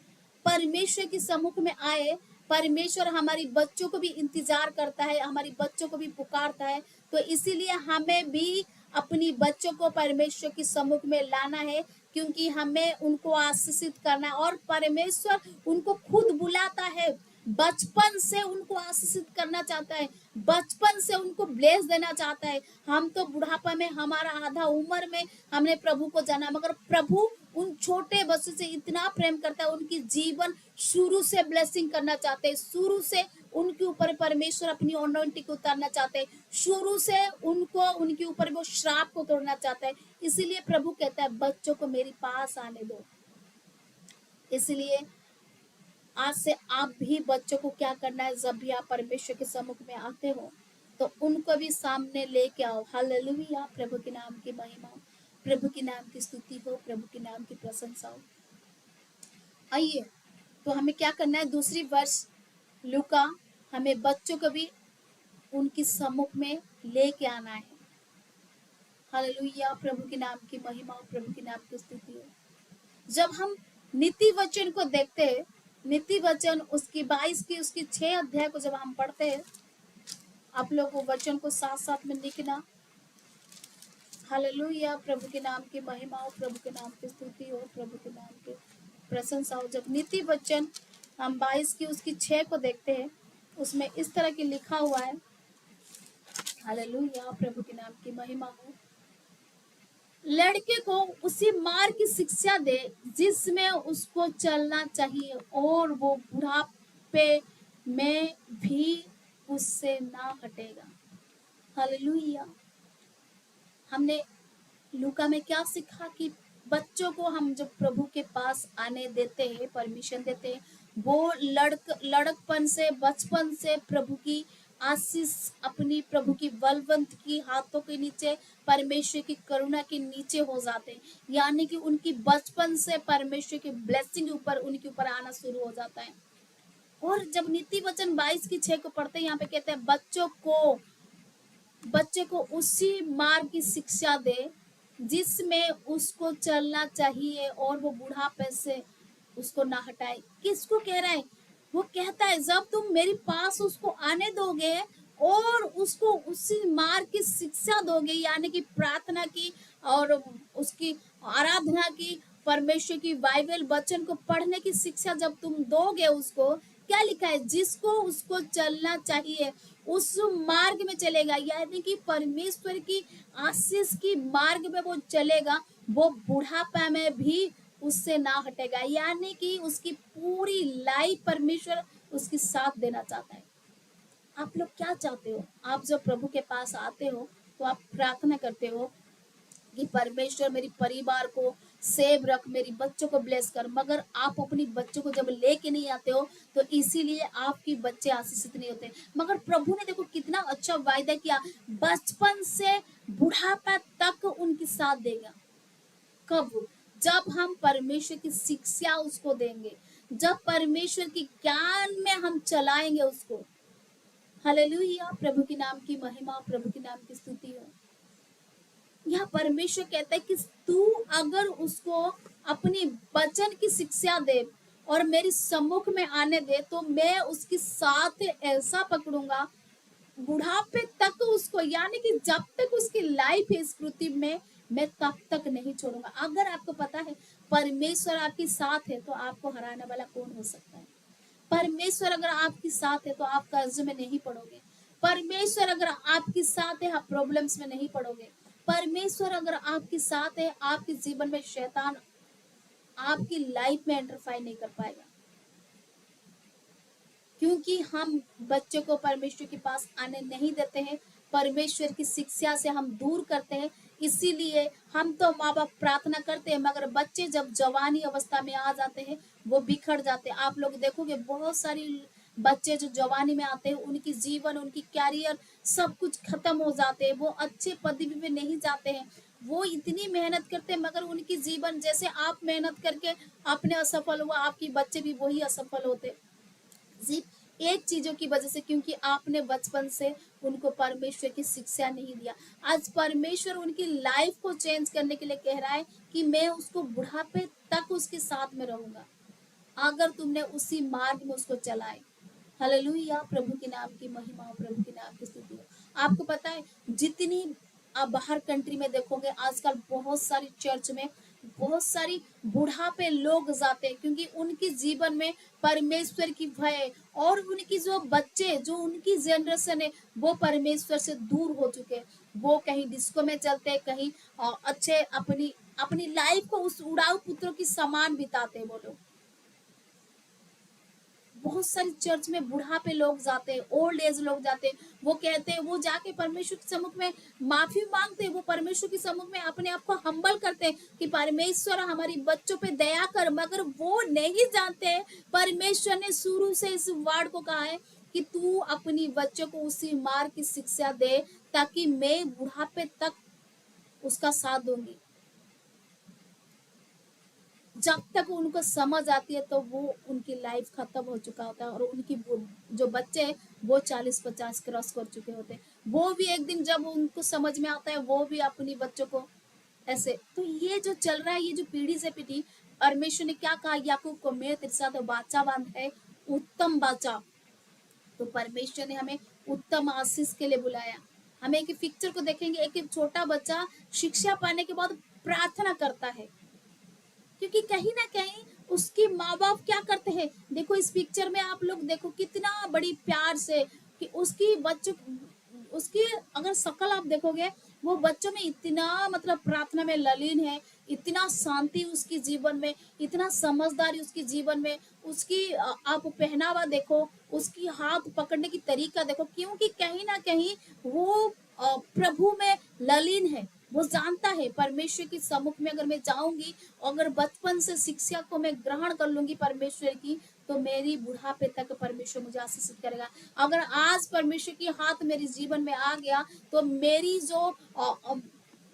परमेश्वर के सम्मुख में आए, परमेश्वर हमारी बच्चों को भी इंतजार करता है, हमारी बच्चों को भी पुकारता है। तो इसीलिए हमें भी अपनी बच्चों को परमेश्वर के सम्मुख में लाना है, क्योंकि हमें उनको आशीषित करना है। और परमेश्वर उनको खुद बुलाता है, बचपन से उनको आशीषित करना चाहता है, बचपन से उनको ब्लेस देना चाहता है। हम तो बुढ़ापा में, हमारा आधा उम्र में हमने प्रभु को जाना, मगर प्रभु उन छोटे बच्चों से इतना प्रेम करता है, उनकी जीवन शुरू से ब्लेसिंग करना चाहते हैं, शुरू से उनके ऊपर परमेश्वर अपनी अनॉइंटिंग को उतारना चाहते हैं, शुरू से उनको, उनके ऊपर वो श्राप को तोड़ना चाहता है। इसीलिए प्रभु कहता है, बच्चों को मेरे पास आने दो। इसलिए आज से आप भी बच्चों को क्या करना है, जब भी आप परमेश्वर के सम्मुख में आते हो, तो उनको भी सामने लेके आओ। हालेलुया, प्रभु के नाम की महिमा हो, प्रभु के नाम की स्तुति हो, प्रभु के नाम की प्रशंसा हो। आइए, तो हमें क्या करना है, दूसरी वर्ष लूका, हमें बच्चों को भी उनकी सम्मुख में लेके आना है। हालेलुया, प्रभु के नाम की महिमा हो, प्रभु के नाम की स्तुति हो। जब हम नीति वचन को देखते हैं, नीति वचन उसकी 22 की उसकी 6 अध्याय को जब हम पढ़ते हैं, आप लोग वो वचन को साथ साथ में लिखना। हालेलुया, प्रभु के नाम की महिमा हो, प्रभु के नाम की स्तुति हो, प्रभु के नाम की प्रशंसा हो। जब नीति वचन हम 22 की उसकी 6 को देखते हैं, उसमें इस तरह की लिखा हुआ है। हालेलुया, प्रभु के नाम की महिमा हो। लड़के को उसी मार्ग की शिक्षा दे जिसमें उसको चलना चाहिए, और वो बुढ़ापे में भी उससे ना हटेगा। हालेलुया। हमने लूका में क्या सीखा कि बच्चों को हम जब प्रभु के पास आने देते हैं, परमिशन देते हैं, वो लड़कपन से, बचपन से प्रभु की आशीष, अपनी प्रभु की बलवंत की हाथों के नीचे, परमेश्वर की करुणा के नीचे हो जाते हैं। यानी कि उनकी बचपन से परमेश्वर की ब्लेसिंग ऊपर उनके ऊपर आना शुरू हो जाता है। और जब नीति वचन 22 की 6 को पढ़ते हैं, यहाँ पे कहते हैं, बच्चे को उसी मार्ग की शिक्षा दे जिसमें उसको चलना चाहिए और वो बुढ़ापे से उसको ना हटाए। किसको कह रहा है? वो कहता है जब तुम मेरे पास उसको आने दोगे और उसको उसी मार्ग की शिक्षा दोगे, यानी कि प्रार्थना की और उसकी आराधना की, परमेश्वर की बाइबल वचन को पढ़ने की शिक्षा जब तुम दोगे उसको, क्या लिखा है? जिसको उसको चलना चाहिए उस मार्ग में चलेगा, यानी कि परमेश्वर की आशीष की मार्ग में वो चलेगा, वो बुढ़ापा में भी उससे ना हटेगा, यानी कि उसकी पूरी लाइफ परमेश्वर उसकी साथ देना चाहता है। आप लोग क्या चाहते हो? आप जब प्रभु के पास आते हो तो आप प्रार्थना करते हो कि परमेश्वर मेरी परिवार को सेव रख, मेरी बच्चों को ब्लेस कर, मगर आप अपनी बच्चों को जब लेके नहीं आते हो तो इसीलिए आपकी बच्चे आशीषित नहीं होते। मगर प्रभु ने देखो कितना अच्छा वायदा किया, बचपन से बुढ़ापा तक उनकी साथ देगा। कब? जब हम परमेश्वर की शिक्षा उसको देंगे, जब परमेश्वर की ज्ञान में हम चलाएंगे उसको। हालेलुया, प्रभु के नाम की महिमा, प्रभु के नाम की स्तुति हो। यह परमेश्वर कहता है कि तू अगर उसको अपनी वचन की शिक्षा दे और मेरी सम्मुख में आने दे तो मैं उसकी साथ ऐसा पकड़ूंगा बुढ़ापे तक उसको, यानी कि जब तक उसकी लाइफ है इस पृथ्वी में, मैं तब तक नहीं छोड़ूंगा। अगर आपको पता है परमेश्वर आपके साथ है तो आपको हराने वाला कौन हो सकता है? परमेश्वर अगर आपके साथ है तो आप कर्ज में नहीं पड़ोगे। परमेश्वर अगर आपके साथ है आप प्रॉब्लम्स में नहीं पड़ोगे। परमेश्वर अगर आपके साथ है आपके जीवन में शैतान आपकी लाइफ में एंटरफाई नहीं कर पाएगा, क्योंकि हम बच्चों को परमेश्वर के पास आने नहीं देते हैं, परमेश्वर की शिक्षा से हम दूर करते हैं। इसीलिए हम तो माँ बाप प्रार्थना करते हैं, मगर बच्चे जब जवानी अवस्था में आ जाते हैं वो बिखर जाते हैं। आप लोग देखोगे बहुत सारी बच्चे जो जवानी में आते हैं उनकी जीवन, उनकी कैरियर सब कुछ खत्म हो जाते हैं, वो अच्छे पदवी में नहीं जाते हैं। वो इतनी मेहनत करते हैं मगर उनकी जीवन, जैसे आप मेहनत करके आपने असफल हुआ, आपके बच्चे भी वही असफल होते, सिर्फ एक चीजों की वजह से, क्योंकि आपने बचपन से उनको परमेश्वर की शिक्षा नहीं दिया। आज परमेश्वर उनकी लाइफ को चेंज करने के लिए कह रहा है कि मैं उसको बुढ़ापे तक उसके साथ में रहूंगा अगर तुमने उसी मार्ग में उसको चलाए। हालेलुया, प्रभु के नाम की महिमा हो, प्रभु के नाम की स्तुति हो। आपको पता है जितनी आप बाहर कंट्री में देखोगे आजकल बहुत सारी चर्च में बहुत सारी बुढ़ापे लोग जाते हैं, क्योंकि उनके जीवन में परमेश्वर की भय, और उनकी जो बच्चे जो उनकी जनरेशन है वो परमेश्वर से दूर हो चुके हैं। वो कहीं डिस्को में चलते हैं, कहीं अच्छे अपनी अपनी लाइफ को उस उड़ाऊ पुत्रों की समान बिताते हैं वो लोग। बहुत सारी चर्च में बुढ़ापे लोग जाते हैं, ओल्ड एज लोग जाते हैं, वो कहते हैं, वो जाके परमेश्वर के सम्मुख में माफी मांगते हैं, वो परमेश्वर के सम्मुख में अपने आप को हम्बल करते हैं कि परमेश्वर हमारी बच्चों पे दया कर, मगर वो नहीं जानते हैं परमेश्वर ने शुरू से इस वर्ड को कहा है कि तू अपनी बच्चों को उसी मार्ग की शिक्षा दे ताकि मैं बुढ़ापे तक उसका साथ दूंगी। जब तक उनको समझ आती है तो वो उनकी लाइफ खत्म हो चुका होता है, और उनकी जो बच्चे हैं वो 40-50 क्रॉस कर चुके होते हैं। वो भी एक दिन जब उनको समझ में आता है वो भी अपनी बच्चों को ऐसे, तो ये जो चल रहा है, ये जो पीढ़ी से पीढ़ी, परमेश्वर ने क्या कहा याकूब को, मैं तेरे साथ बाचा बांध है, उत्तम बाचा। तो परमेश्वर ने हमें उत्तम आशीष के लिए बुलाया। हमें एक पिक्चर को देखेंगे, एक छोटा बच्चा शिक्षा पाने के बाद प्रार्थना करता है, क्योंकि कहीं ना कहीं उसके माँ बाप क्या करते हैं। देखो इस पिक्चर में आप लोग देखो कितना बड़ी प्यार से कि उसकी बच्चों, उसकी अगर शकल आप देखोगे, वो बच्चों में इतना मतलब प्रार्थना में ललीन है, इतना शांति उसकी जीवन में, इतना समझदारी उसकी जीवन में, उसकी आप पहनावा देखो, उसकी हाथ पकड़ने की तरीका देखो, क्योंकि कहीं ना कहीं वो प्रभु में ललीन है। वो जानता है परमेश्वर की सम्मुख में अगर मैं जाऊंगी, अगर बचपन से शिक्षा को मैं ग्रहण कर लूंगी परमेश्वर की, तो मेरी बुढ़ापे तक परमेश्वर मुझे आशीषित करेगा। अगर आज परमेश्वर की हाथ मेरे जीवन में आ गया तो मेरी जो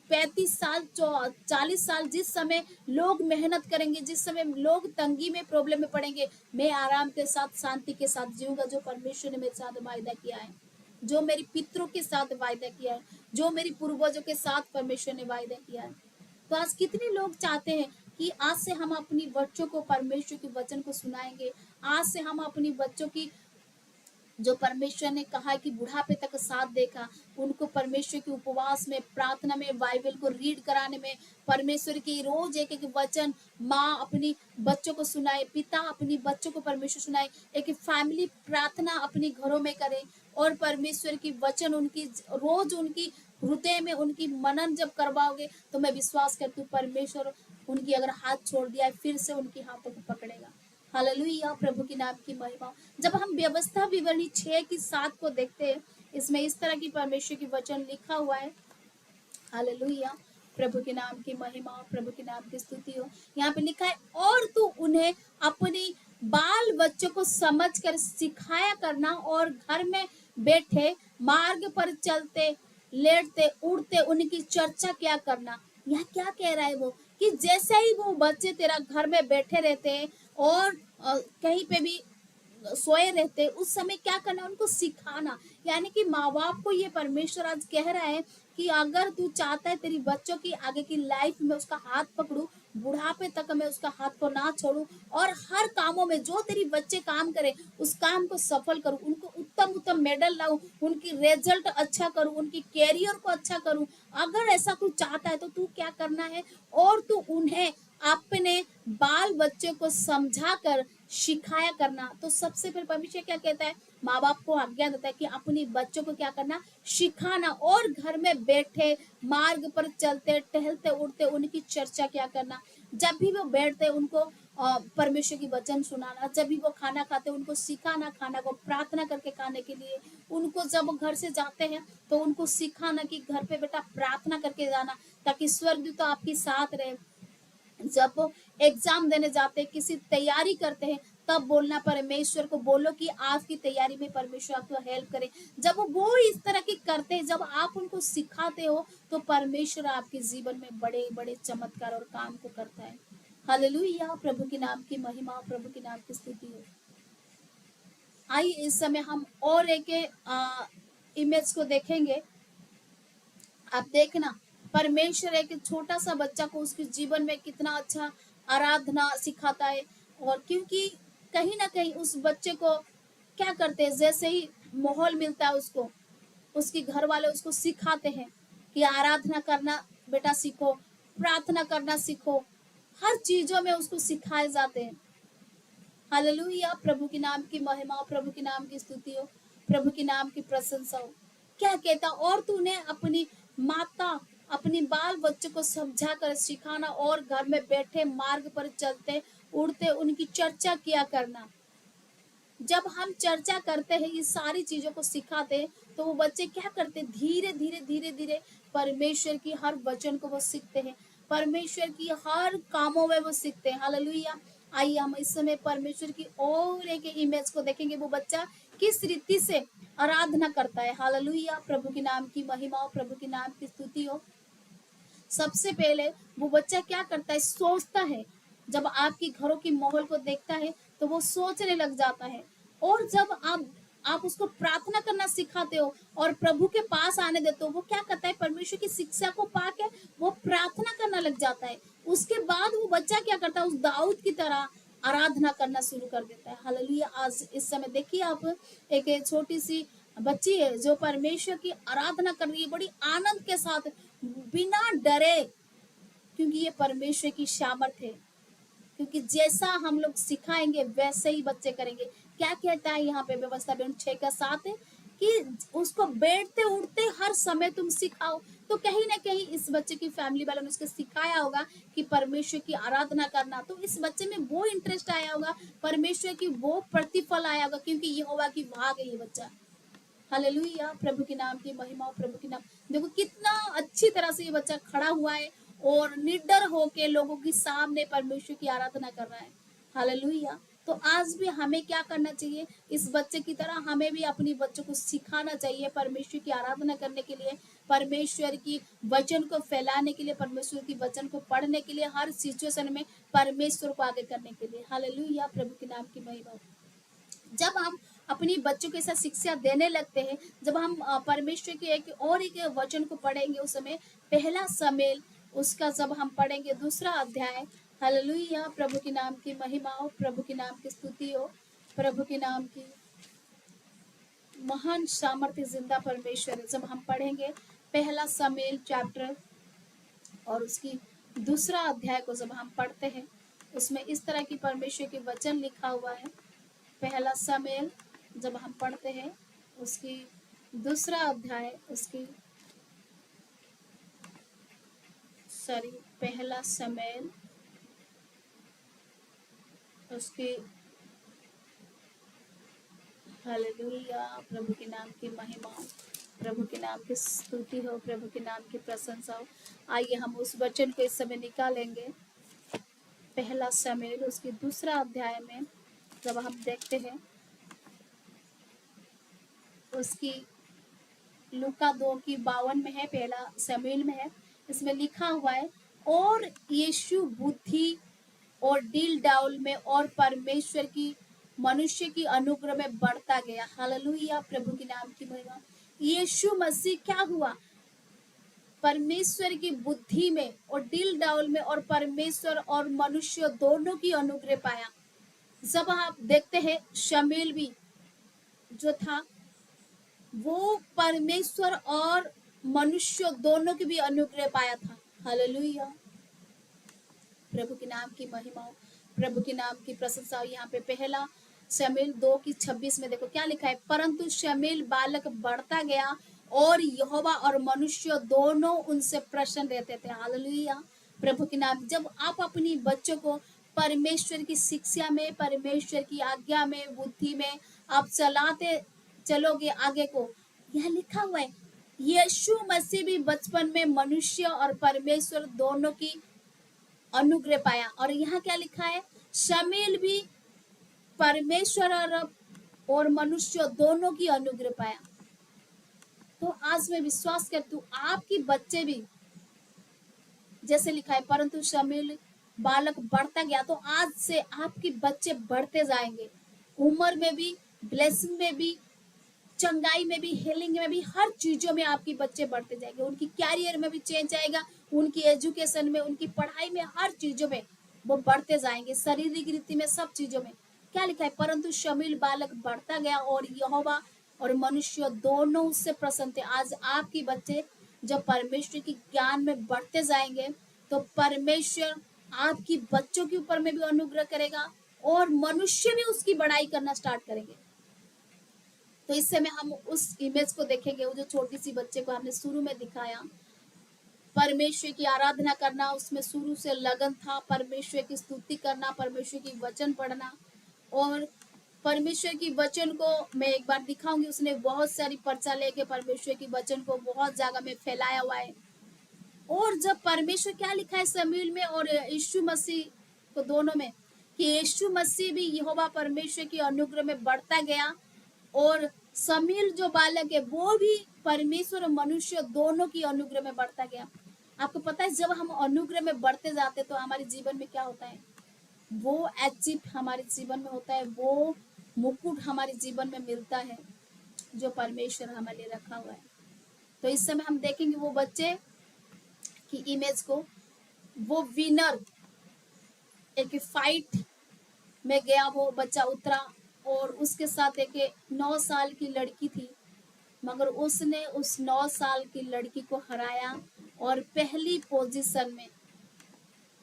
35 साल जो 40 साल जिस समय लोग मेहनत करेंगे, जिस समय लोग तंगी में प्रॉब्लम में पड़ेंगे, मैं आराम के साथ शांति के साथ जीऊंगा, जो परमेश्वर ने मेरे साथ वायदा किया है, जो मेरे पितरों के साथ वायदा किया है, जो मेरी पूर्वजों के साथ परमेश्वर ने वायदा किया है। तो आज कितने लोग चाहते हैं कि आज से हम अपनी बच्चों को परमेश्वर के वचन को सुनाएंगे, आज से हम अपनी बच्चों की जो परमेश्वर ने कहा है कि बुढ़ापे तक साथ देगा, उनको परमेश्वर के उपवास में, प्रार्थना में, बाइबल को रीड कराने में, परमेश्वर की रोज एक एक वचन माँ अपनी बच्चों को सुनाए, पिता अपनी बच्चों को परमेश्वर सुनाए, एक फैमिली प्रार्थना अपने घरों में करे और परमेश्वर की वचन उनकी रोज उनकी हृदय में उनकी मनन जब करवाओगे तो मैं विश्वास करती हूँ परमेश्वर उनकी अगर हाथ छोड़ दिया है फिर से उनकी हाथों को पकड़ेगा। हालेलुया, प्रभु की नाम की महिमा। जब हम व्यवस्था विवरणी 6 की 7 को देखते हैं, इसमें इस तरह की परमेश्वर की वचन लिखा हुआ है। हालेलुया, प्रभु के नाम की महिमा, प्रभु के नाम की स्तुति हो। यहाँ पे लिखा है, और तू उन्हें अपनी बाल बच्चों को समझ कर सिखाया करना और घर में बैठे मार्ग पर चलते लेटते उड़ते उनकी चर्चा क्या करना। यह क्या कह रहा है वो, कि जैसे ही वो बच्चे तेरा घर में बैठे रहते हैं और कहीं पे भी सोए रहते, उस समय क्या करना, उनको सिखाना। यानी कि माँ बाप को ये परमेश्वर आज कह रहा है कि अगर तू चाहता है तेरी बच्चों की आगे की लाइफ में उसका हाथ पकड़ू, बुढ़ापे तक मैं उसका हाथ को ना छोड़ू, और हर कामों में जो तेरी बच्चे काम करे उस काम को सफल करूं, उनको उत्तम उत्तम मेडल लाऊं, उनकी रिजल्ट अच्छा करूं, उनकी कैरियर को अच्छा करूं। अगर ऐसा तू चाहता है तो तू क्या करना है, और तू उन्हें अपने बाल बच्चे को समझा कर सिखाया करना। तो सबसे पहले परमेश्वर क्या कहता है, माँ बाप को आज्ञा देता है कि अपनी बच्चों को क्या करना, सिखाना, और घर में बैठे मार्ग पर चलते टहलते उड़ते उनकी चर्चा क्या करना। जब भी वो बैठते उनको परमेश्वर की वचन सुनाना, जब भी वो खाना खाते उनको सिखाना, खाना को प्रार्थना करके खाने के लिए। उनको जब घर से जाते हैं तो उनको सिखाना कि घर पे बेटा प्रार्थना करके जाना, ताकि स्वर्गदूत तो आपके साथ रहे। जब वो एग्जाम देने जाते हैं, किसी तैयारी करते हैं, तब बोलना परमेश्वर को बोलो कि आपकी तैयारी में परमेश्वर आपको हेल्प करे। जब वो इस तरह की करते हैं, जब आप उनको सिखाते हो, तो परमेश्वर आपके जीवन में बड़े बड़े चमत्कार और काम को करता है। हालेलुया, प्रभु के नाम की महिमा, प्रभु के नाम की स्तुति हो। आइए इस समय हम और एक इमेज को देखेंगे। आप देखना, परमेश्वर एक छोटा सा बच्चा को उसके जीवन में कितना अच्छा आराधना सिखाता है। और क्योंकि कहीं ना कहीं उस बच्चे को क्या करते हैं, जैसे ही माहौल मिलता है उसको, उसके घर वाले उसको सिखाते हैं कि आराधना करना बेटा सीखो, प्रार्थना करना सीखो, हर चीजों में उसको सिखाए जाते हैं। हालेलुया, प्रभु के नाम की महिमा, प्रभु के नाम की स्तुति हो, प्रभु के नाम की प्रशंसा हो। क्या कहता, और तूने अपनी माता अपनी बाल बच्चों को समझा कर सिखाना और घर में बैठे मार्ग पर चलते उड़ते उनकी चर्चा किया करना। जब हम चर्चा करते हैं, ये सारी चीजों को सिखाते हैं, तो वो बच्चे क्या करते, धीरे धीरे धीरे धीरे परमेश्वर की हर वचन को वो सीखते हैं, परमेश्वर की हर कामों में वो सीखते हैं। हालेलुया। आइए हम इस समय परमेश्वर की और एक इमेज को देखेंगे, वो बच्चा किस रीति से आराधना करता है। हालेलुया, प्रभु के नाम की महिमा, प्रभु के नाम की स्तुति हो। सबसे पहले वो बच्चा क्या करता है, सोचता है। जब आपकी घरों की माहौल को देखता है तो वो सोचने लग जाता है। और जब आप उसको प्रार्थना करना सिखाते हो और प्रभु के पास आने देते हो, वो क्या करता है, परमेश्वर की शिक्षा को पाके वो प्रार्थना करना लग जाता है। उसके बाद वो बच्चा क्या करता है, उस दाऊद की तरह आराधना करना शुरू कर देता है। हालेलुया। आज इस समय देखिए आप, एक छोटी सी बच्ची है जो परमेश्वर की आराधना कर रही है बड़ी आनंद के साथ, बिना डरे, क्योंकि ये परमेश्वर की सामर्थ है। क्योंकि जैसा हम लोग सिखाएंगे वैसे ही बच्चे करेंगे। क्या कहता है यहाँ पे व्यवस्था 6:7 है कि उसको बैठते उठते हर समय तुम सिखाओ। तो कहीं ना कहीं इस बच्चे की फैमिली वालों ने उसको सिखाया होगा कि परमेश्वर की आराधना करना, तो इस बच्चे में वो इंटरेस्ट आया होगा, परमेश्वर की वो प्रतिफल आया होगा, क्योंकि ये होगा कि भाग ये बच्चा। हालेलुया, प्रभु के नाम की महिमा, प्रभु के नाम। देखो कितना अच्छी तरह से ये बच्चा खड़ा हुआ है और निडर होके लोगों के सामने परमेश्वर की आराधना कर रहा है। हालेलुया। तो आज भी हमें क्या करना चाहिए, इस बच्चे की तरह हमें भी अपनी बच्चों को सिखाना चाहिए परमेश्वर की आराधना करने के लिए, परमेश्वर की वचन को फैलाने के लिए, परमेश्वर की वचन को पढ़ने के लिए, हर सिचुएशन में परमेश्वर को आगे करने के लिए। हालेलुया, प्रभु के नाम की महिमा। जब हम अपनी बच्चों के साथ शिक्षा देने लगते हैं, जब हम परमेश्वर के एक और एक वचन को पढ़ेंगे, उस समय 1 शमूएल उसका जब हम पढ़ेंगे दूसरा अध्याय, हालेलुया, प्रभु के नाम की महिमा हो, प्रभु के नाम की स्तुति हो, प्रभु के नाम की महान सामर्थ्य जिंदा परमेश्वर है। जब हम पढ़ेंगे पहला शमूएल चैप्टर और उसकी दूसरा अध्याय को जब हम पढ़ते हैं, उसमें इस तरह की परमेश्वर की वचन लिखा हुआ है। पहला शमूएल जब हम पढ़ते हैं उसकी दूसरा अध्याय, उसकी पहला शमूएल उसकी, हालेलुया, प्रभु के नाम की महिमा, प्रभु के नाम की स्तुति हो, प्रभु के नाम की प्रशंसा हो। आइए हम उस वचन को इस समय निकालेंगे। पहला शमूएल उसकी दूसरा अध्याय में जब हम देखते हैं, उसकी लूका 2:52 में है, पहला शमूएल में है। इसमें लिखा हुआ है, और यीशु बुद्धि और डील डाउल में और परमेश्वर की मनुष्य की अनुग्रह में बढ़ता गया। हालेलुया, प्रभु के नाम की महिमा। यीशु मसीह क्या हुआ? परमेश्वर की बुद्धि में और डील डाउल में और परमेश्वर और मनुष्य दोनों की अनुग्रह पाया। जब आप देखते हैं शमूएल भी जो था वो परमेश्वर और मनुष्य दोनों की भी अनुग्रह पाया था। हालेलुया, प्रभु के नाम की महिमा हो, प्रभु के नाम की प्रशंसा हो। यहाँ पे पहला शमूएल 2:26 में देखो क्या लिखा है, परंतु शमूएल बालक बढ़ता गया और यहोवा और मनुष्य दोनों उनसे प्रसन्न रहते थे। हालेलुया, प्रभु के नाम। जब आप अपनी बच्चों को परमेश्वर की शिक्षा में, परमेश्वर की आज्ञा में, बुद्धि में आप चलाते चलोगे आगे को, यह लिखा हुआ है यीशु मसीह भी बचपन में मनुष्य और परमेश्वर दोनों की अनुग्रह पाया। और यहाँ क्या लिखा है, शमूएल भी परमेश्वर और मनुष्य दोनों की अनुग्रह पाया। तो आज मैं विश्वास करती हूँ आपके बच्चे भी जैसे लिखा है, परंतु शमूएल बालक बढ़ता गया, तो आज से आपके बच्चे बढ़ते जाएंगे, उम्र में भी, ब्लेसिंग में भी, चंगाई में भी, हीलिंग में भी, हर चीजों में आपके बच्चे बढ़ते जाएंगे। उनकी कैरियर में भी चेंज आएगा, उनकी एजुकेशन में, उनकी पढ़ाई में, हर चीजों में वो बढ़ते जाएंगे, शारीरिक रीति में, सब चीजों में। क्या लिखा है, परंतु शमूएल बालक बढ़ता गया और यहोवा और मनुष्य दोनों उससे प्रसन्न थे। आज आपके बच्चे जब परमेश्वर की ज्ञान में बढ़ते जाएंगे तो परमेश्वर आपकी बच्चों के ऊपर में भी अनुग्रह करेगा और मनुष्य भी उसकी बड़ाई करना स्टार्ट करेंगे। तो इस समय हम उस इमेज को देखेंगे, वो जो छोटी सी बच्चे को हमने शुरू में दिखाया, परमेश्वर की आराधना करना उसमें शुरू से लगन था, परमेश्वर की स्तुति करना, परमेश्वर की वचन पढ़ना। और परमेश्वर की वचन को मैं एक बार दिखाऊंगी, उसने बहुत सारी पर्चा लेके परमेश्वर की वचन को बहुत जगह में फैलाया हुआ है। और जब परमेश्वर क्या लिखा है शमूएल में और यीशु मसीह को दोनों में, कि यीशु मसीह भी यहोवा परमेश्वर की अनुग्रह में बढ़ता गया और शमूएल जो बालक है वो भी परमेश्वर और मनुष्य दोनों की अनुग्रह में बढ़ता गया। आपको पता है जब हम अनुग्रह में बढ़ते जाते तो हमारे जीवन में क्या होता है, वो अचीव हमारे जीवन में होता है, वो मुकुट हमारे जीवन में मिलता है जो परमेश्वर हमारे लिए रखा हुआ है। तो इस समय हम देखेंगे वो बच्चे की इमेज को, वो विनर एक फाइट में गया, वो बच्चा उतरा और उसके साथ एक 9 साल की लड़की थी, मगर उसने उस 9 साल की लड़की को हराया और पहली पोजीशन में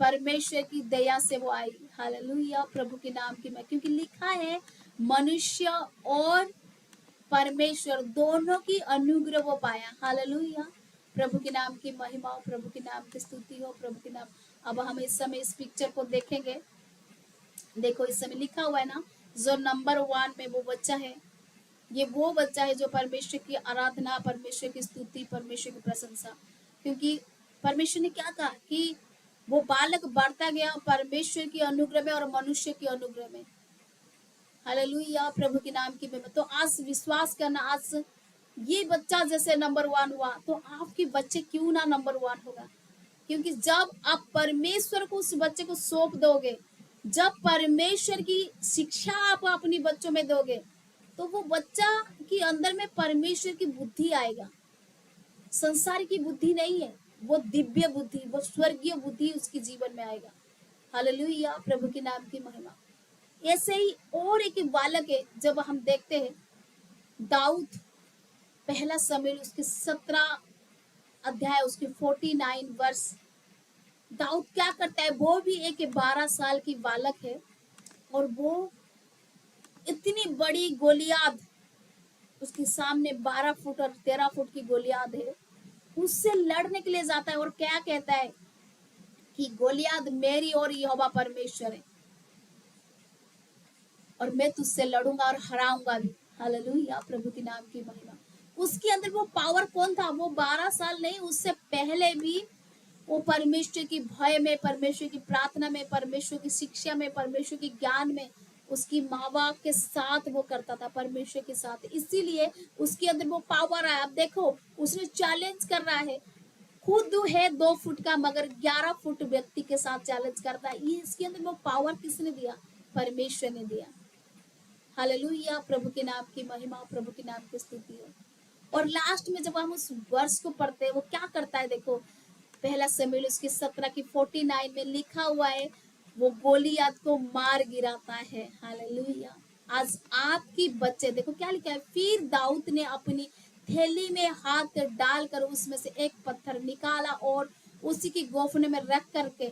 परमेश्वर की दया से वो आई। हालेलुया, प्रभु के नाम की मैं, क्योंकि लिखा है मनुष्य और परमेश्वर दोनों की अनुग्रह वो पाया। हालेलुया, प्रभु के नाम की महिमा हो, प्रभु के नाम की स्तुति हो, प्रभु के नाम। अब हम इस समय इस पिक्चर को देखेंगे। देखो इस समय लिखा हुआ है ना, जो नंबर 1 में वो बच्चा है, ये वो बच्चा है जो परमेश्वर की आराधना, परमेश्वर की स्तुति, परमेश्वर की प्रशंसा, क्योंकि परमेश्वर ने क्या कहा कि वो बालक बढ़ता गया परमेश्वर की अनुग्रह में और मनुष्य की अनुग्रह में। हालेलुया, प्रभु के नाम की महिमा। तो आज विश्वास करना, आज ये बच्चा जैसे नंबर 1 हुआ तो आपके बच्चे क्यों ना नंबर 1 होगा, क्योंकि जब आप परमेश्वर को उस बच्चे को सौंप दोगे, जब परमेश्वर की शिक्षा आप अपनी बच्चों में दोगे, तो वो बच्चा के अंदर में परमेश्वर की बुद्धि आएगा, संसार की बुद्धि नहीं है। वो दिव्य बुद्धि, वो स्वर्गीय बुद्धि उसके जीवन में आएगा। हालेलुया, प्रभु के नाम की महिमा। ऐसे ही और एक बालक है, जब हम देखते हैं दाऊद, पहला शमूएल उसके 17 अध्याय उसके 49 वर्ष, दाऊद क्या करता है, वो भी एक 12 साल की बालक है और वो इतनी बड़ी गोलियाद, उसके सामने 12 फुट और 13 फुट की गोलियाद है, उससे लड़ने के लिए जाता है और क्या कहता है कि गोलियाद मेरी और यहोवा परमेश्वर है और मैं तुझसे लड़ूंगा और हराऊंगा भी। हालेलुया, प्रभु के नाम की महिमा। उसके अंदर वो पावर कौन था, वो 12 साल नहीं, उससे पहले भी वो परमेश्वर की भय में, परमेश्वर की प्रार्थना में, परमेश्वर की शिक्षा में, परमेश्वर के ज्ञान में, उसकी माँ बाप के साथ वो करता था, परमेश्वर के साथ। इसीलिए उसके अंदर वो पावर आया। अब देखो, उसने चैलेंज कर रहा है, खुद है 2 फुट का, मगर 11 फुट व्यक्ति के साथ चैलेंज करता है। ये इसके अंदर वो पावर किसने दिया, परमेश्वर ने दिया। हालेलुया, प्रभु के नाम की महिमा, प्रभु के नाम की स्तुति हो। और लास्ट में जब हम उस वर्ष को पढ़ते हैं, वो क्या करता है, देखो पहला शमूएल उसकी 17 की 49 में लिखा हुआ है, वो गोलियत को मार गिराता है। हालेलुया। आज आपकी बच्चे, देखो क्या लिखा है, फिर दाऊद ने अपनी थैली में हाथ डालकर उसमें से एक पत्थर निकाला और उसी की गोफने में रख करके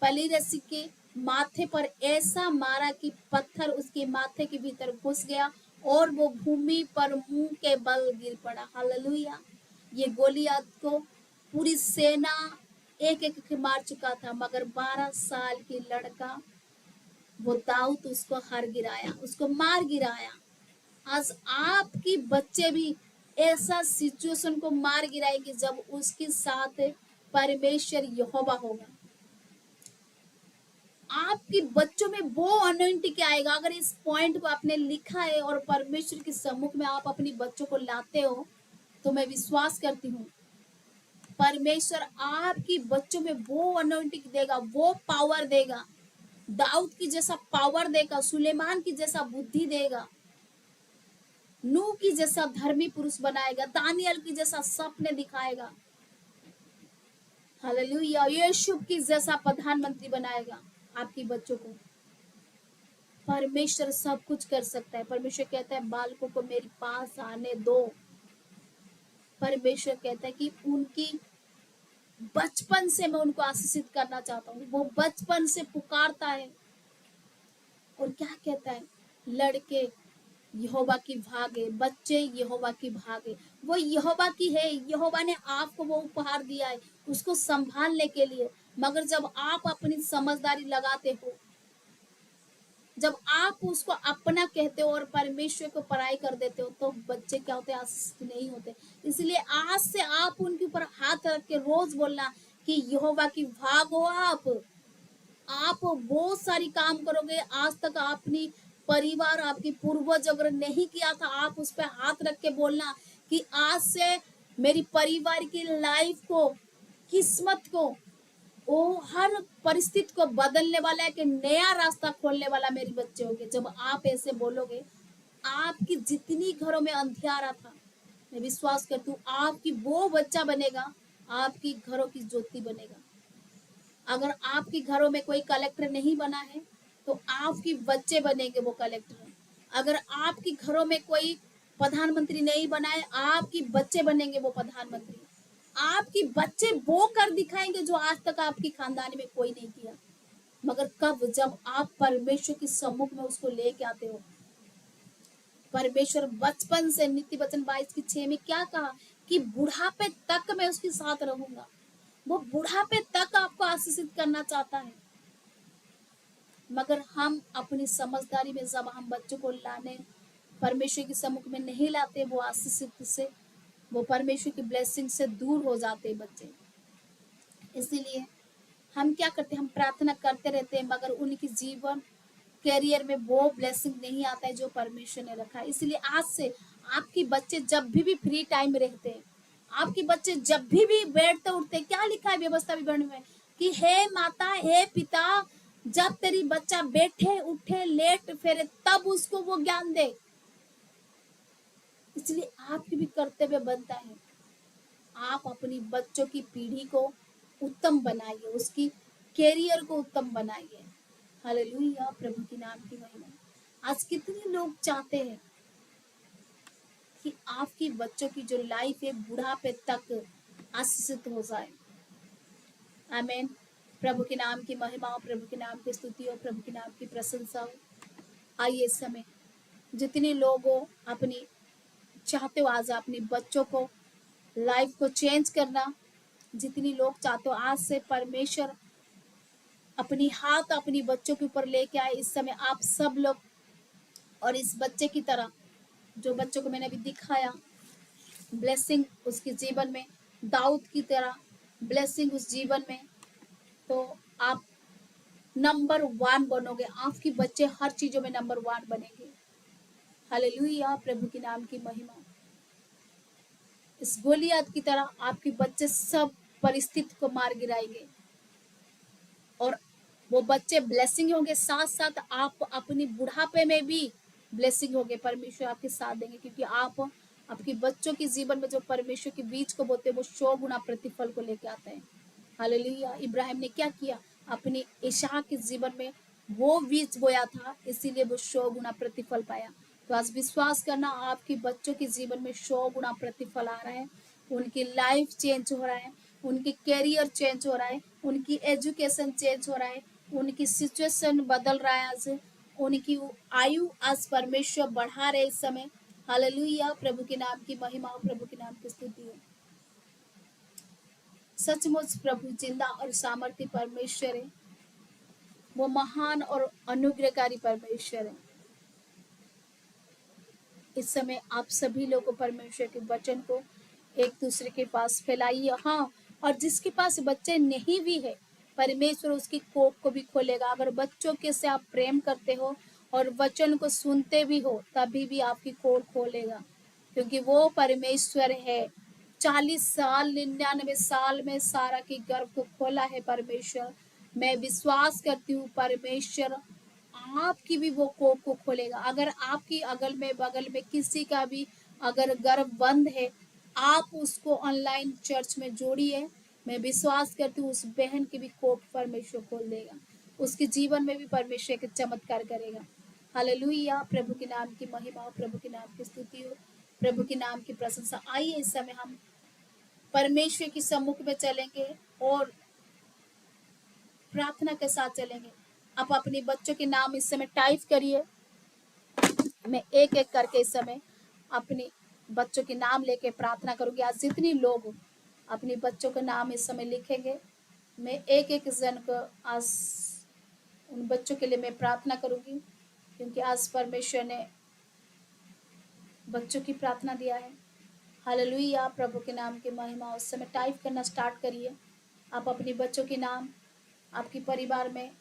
पलीरसी के माथे पर ऐसा मारा कि पत्थर उसके माथे के भीतर घुस गया और वो भूमि पर मुंह के बल गिर पड़ा। हालेलुया। ये गोलियत को पूरी सेना एक एक के मार चुका था, मगर 12 साल की लड़का, वो दाऊद उसको हर गिराया, उसको मार गिराया। आज आपकी बच्चे भी ऐसा सिचुएशन को मार गिराएंगे जब उसके साथ परमेश्वर यहोवा होगा। आपके बच्चों में वो अनॉइंटिंग क्या आएगा। अगर इस पॉइंट को आपने लिखा है और परमेश्वर के सम्मुख में आप अपने बच्चों को लाते हो, तो मैं विश्वास करती हूँ परमेश्वर आपकी बच्चों में वो अनॉइंटिंग देगा, वो पावर देगा, दाऊद की जैसा पावर देगा, सुलेमान की जैसा बुद्धि देगा, नूह की जैसा धर्मी पुरुष बनाएगा, दानियल की जैसा सपने दिखाएगा। हालेलुया, यीशु की जैसा प्रधानमंत्री बनाएगा आपकी बच्चों को। परमेश्वर सब कुछ कर सकता है। परमेश्वर कहता है बालकों को मेरे पास आने दो। परमेश्वर कहता है कि उनकी बचपन से मैं उनको आशीषित करना चाहता हूँ। वो बचपन से पुकारता है और क्या कहता है, लड़के यहोवा की भागे, बच्चे यहोवा की भागे। वो यहोवा की है, यहोवा ने आपको वो उपहार दिया है उसको संभालने के लिए। मगर जब आप अपनी समझदारी लगाते हो, जब आप उसको अपना कहते हो और परमेश्वर को पराई कर देते हो, तो बच्चे क्या होते हैं, आशीषित नहीं होते। इसलिए आज से आप उनके ऊपर हाथ रख के रोज बोलना कि यहोवा की भागो। आप बहुत सारी काम करोगे। आज तक अपनी परिवार, आपकी पूर्वज अगर नहीं किया था, आप उस पर हाथ रख के बोलना कि आज से मेरी परिवार की लाइफ को, किस्मत को, वो हर परिस्थिति को बदलने वाला है, कि नया रास्ता खोलने वाला मेरे बच्चे होंगे। जब आप ऐसे बोलोगे, आपकी जितनी घरों में अंधियारा था, मैं विश्वास करती हूँ आपकी वो बच्चा बनेगा, आपकी घरों की ज्योति बनेगा। अगर आपके घरों में कोई कलेक्टर नहीं बना है, तो आपके बच्चे बनेंगे वो कलेक्टर। अगर आपके घरों में कोई प्रधानमंत्री नहीं बना है, आपके बच्चे बनेंगे वो प्रधानमंत्री। आपके बच्चे वो कर दिखाएंगे जो आज तक आपकी खानदानी में कोई नहीं किया। मगर कब, जब आप परमेश्वर के सम्मुख में उसको लेके आते हो। परमेश्वर बचपन से, नीति वचन 22:6 में क्या कहा कि बुढ़ापे तक मैं उसके साथ रहूंगा। वो बुढ़ापे तक आपको आशीषित करना चाहता है। मगर हम अपनी समझदारी में जब हम बच्चों को लाने परमेश्वर के सम्मुख में नहीं लाते, वो आशीषित से, वो परमेश्वर की ब्लेसिंग से दूर हो जाते हैं बच्चे। इसीलिए हम क्या करते हैं, हम प्रार्थना करते रहते हैं, मगर उनकी जीवन, करियर में वो ब्लेसिंग नहीं आता है जो परमेश्वर ने रखा है। इसलिए आज से आपके बच्चे जब भी फ्री टाइम रहते हैं, आपके बच्चे जब भी बैठते उठते, क्या लिखा है व्यवस्था विवरण में कि हे माता, हे पिता, जब तेरी बच्चा बैठे उठे लेट फेरे तब उसको वो ज्ञान दे। इसलिए आपकी भी कर्तव्य बनता है आप अपनी बच्चों की पीढ़ी को उत्तम बनाइए, उसकी कैरियर को उत्तम बनाइए। हालेलुया, प्रभु के नाम की महिमा। आज कितने लोग चाहते हैं कि आपकी बच्चों की जो लाइफ है बुढ़ापे तक आशीषित हो जाए। आमीन। प्रभु के नाम की महिमा हो, प्रभु के नाम की स्तुति हो, प्रभु के नाम की प्रशंसा हो। आइए इस समय जितने लोग हो अपनी चाहते हो आज अपने बच्चों को लाइफ को चेंज करना, जितनी लोग चाहते हो आज से परमेश्वर अपनी हाथ अपनी बच्चों के ऊपर लेके आए इस समय आप सब लोग, और इस बच्चे की तरह जो बच्चों को मैंने अभी दिखाया ब्लेसिंग उसके जीवन में, दाऊद की तरह ब्लेसिंग उस जीवन में, तो आप नंबर 1 बनोगे। आपके बच्चे हर चीजों में नंबर 1 बनेंगे। हालेलुया, प्रभु के नाम की महिमा। इस गोलियत की तरह आपके बच्चे सब परिस्थिति को मार गिराएंगे और वो बच्चे ब्लेसिंग होंगे, साथ साथ आप अपनी बुढ़ापे में भी ब्लेसिंग होंगे। परमेश्वर आपके साथ देंगे क्योंकि आप आपके बच्चों के जीवन में जो परमेश्वर के बीज को बोते हैं वो 100 गुना प्रतिफल को लेके आते हैं। हालेलुया। इब्राहिम ने क्या किया, अपने इसहाक के जीवन में वो बीज बोया था, इसीलिए वो 100 गुना प्रतिफल पाया। तो आज विश्वास करना आपके बच्चों के जीवन में 100 गुना प्रतिफल आ रहा है, उनकी लाइफ चेंज हो रहा है, उनकी कैरियर चेंज हो रहा है, उनकी एजुकेशन चेंज हो रहा है, उनकी सिचुएशन बदल रहा है। आज उनकी आयु आज परमेश्वर बढ़ा रहे इस समय। हालेलुया, प्रभु के नाम की महिमा हो, प्रभु के नाम की स्तुति हो। सचमुच प्रभु जिंदा और सामर्थ्य परमेश्वर है, वो महान और अनुग्रहकारी परमेश्वर है। इस समय आप सभी लोगों परमेश्वर के वचन को एक दूसरे के पास फैलाइए। हाँ, और जिसके पास बच्चे नहीं भी है परमेश्वर उसकी कोख को भी खोलेगा। अगर बच्चों के से आप प्रेम करते हो और वचन को सुनते भी हो तभी भी आपकी कोख खोलेगा, क्योंकि वो परमेश्वर है। 40 साल 99 साल में सारा की गर्भ को खोला है परमेश्वर। मैं विश्वास करती हूँ परमेश्वर आपकी भी वो कोख को खोलेगा। अगर आपकी अगल में बगल में किसी का भी अगर गर्भ बंद है, आप उसको ऑनलाइन चर्च में जोड़िए। मैं विश्वास करती हूँ उस बहन की भी कोख परमेश्वर खोल देगा, उसके जीवन में भी परमेश्वर के चमत्कार करेगा। हालेलुया, प्रभु के नाम की महिमा हो, प्रभु के नाम की स्तुति हो, प्रभु के नाम की प्रशंसा। आइए इस समय हम परमेश्वर की सम्मुख में चलेंगे और प्रार्थना के साथ चलेंगे। आप अपने बच्चों के नाम इस समय टाइप करिए। मैं एक एक करके इस समय अपने बच्चों के नाम लेके प्रार्थना करूंगी। आज जितनी लोग अपने बच्चों के नाम इस समय लिखेंगे, मैं एक एक जन को आज उन बच्चों के लिए मैं प्रार्थना करूंगी, क्योंकि आज परमेश्वर ने बच्चों की प्रार्थना दिया है। हालेलुया, प्रभु के नाम की महिमा। उस समय टाइप करना स्टार्ट करिए। आप अपने बच्चों के नाम, आपके परिवार में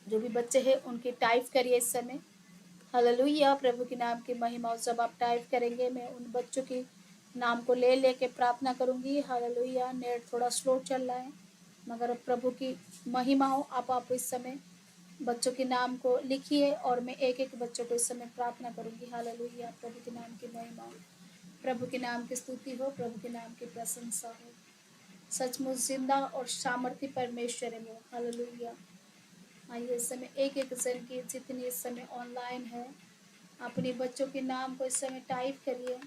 जो भी बच्चे हैं उनकी टाइप करिए इस समय। हालेलुया, प्रभु के नाम की महिमा। जब आप टाइप करेंगे मैं उन बच्चों की नाम को ले लेके प्रार्थना करूंगी। हालेलुया, नेट थोड़ा स्लो चल रहा है मगर प्रभु की महिमा हो। आप इस समय बच्चों के नाम को लिखिए और मैं एक एक बच्चों को इस समय प्रार्थना करूंगी। हालेलुया, प्रभु के नाम की महिमा हो, प्रभु के नाम की स्तुति हो, प्रभु के नाम की प्रशंसा हो। सचमुच जिंदा और सामर्थ्य परमेश्वर है वो। हालेलुया। आइए इस समय एक एक जन की जितनी इस समय ऑनलाइन है अपने बच्चों के नाम को इस समय टाइप करिए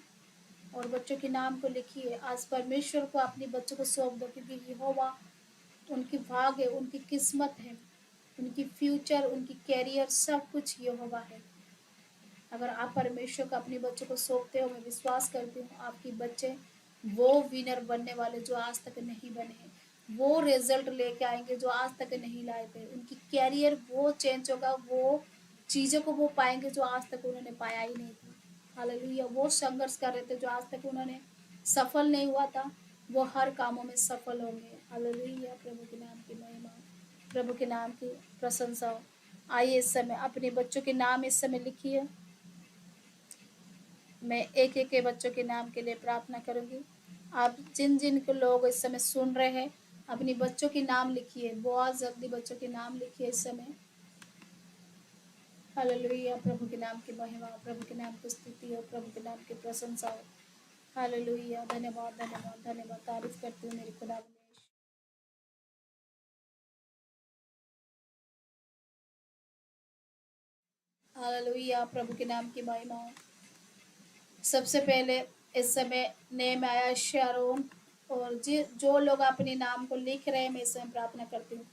और बच्चों के नाम को लिखिए। आज परमेश्वर को अपने बच्चों को सौंप दो, क्योंकि यहोवा उनकी भाग है, उनकी किस्मत है, उनकी फ्यूचर, उनकी कैरियर सब कुछ यहोवा है। अगर आप परमेश्वर को अपने बच्चों को सौंपते हो, मैं विश्वास करती हूँ आपके बच्चे वो विनर बनने वाले जो आज तक नहीं बने हैं, वो रिजल्ट लेके आएंगे जो आज तक नहीं लाए थे। उनकी कैरियर वो चेंज होगा, वो चीज़ों को वो पाएंगे जो आज तक उन्होंने पाया ही नहीं था। हालेलुया, वो संघर्ष कर रहे थे जो आज तक उन्होंने सफल नहीं हुआ था, वो हर कामों में सफल होंगे। हालेलुया, प्रभु के नाम की महिमा, प्रभु के नाम की प्रशंसा हो। आइए इस समय अपने बच्चों के नाम इस समय लिखिए। मैं एक एक के बच्चों के नाम के लिए प्रार्थना करूंगी। आप जिन जिन को लोग इस समय सुन रहे हैं अपने बच्चों के नाम लिखिए, बहुत जल्दी बच्चों के नाम लिखिए इस समय। हालेलुया, प्रभु के नाम की महिमा, प्रभु के नाम की स्तुति हो, प्रभु के नाम की प्रशंसा हो। हालेलुया। धन्यवाद धन्यवाद धन्यवाद, तारीफ करती हूँ मेरे खुदा। हालेलुया, प्रभु के नाम की महिमा हो। सबसे पहले इस समय नेम आया शारोन, और जो लोग अपने नाम को लिख रहे हैं, मैं इस समय प्रार्थना करती हूँ।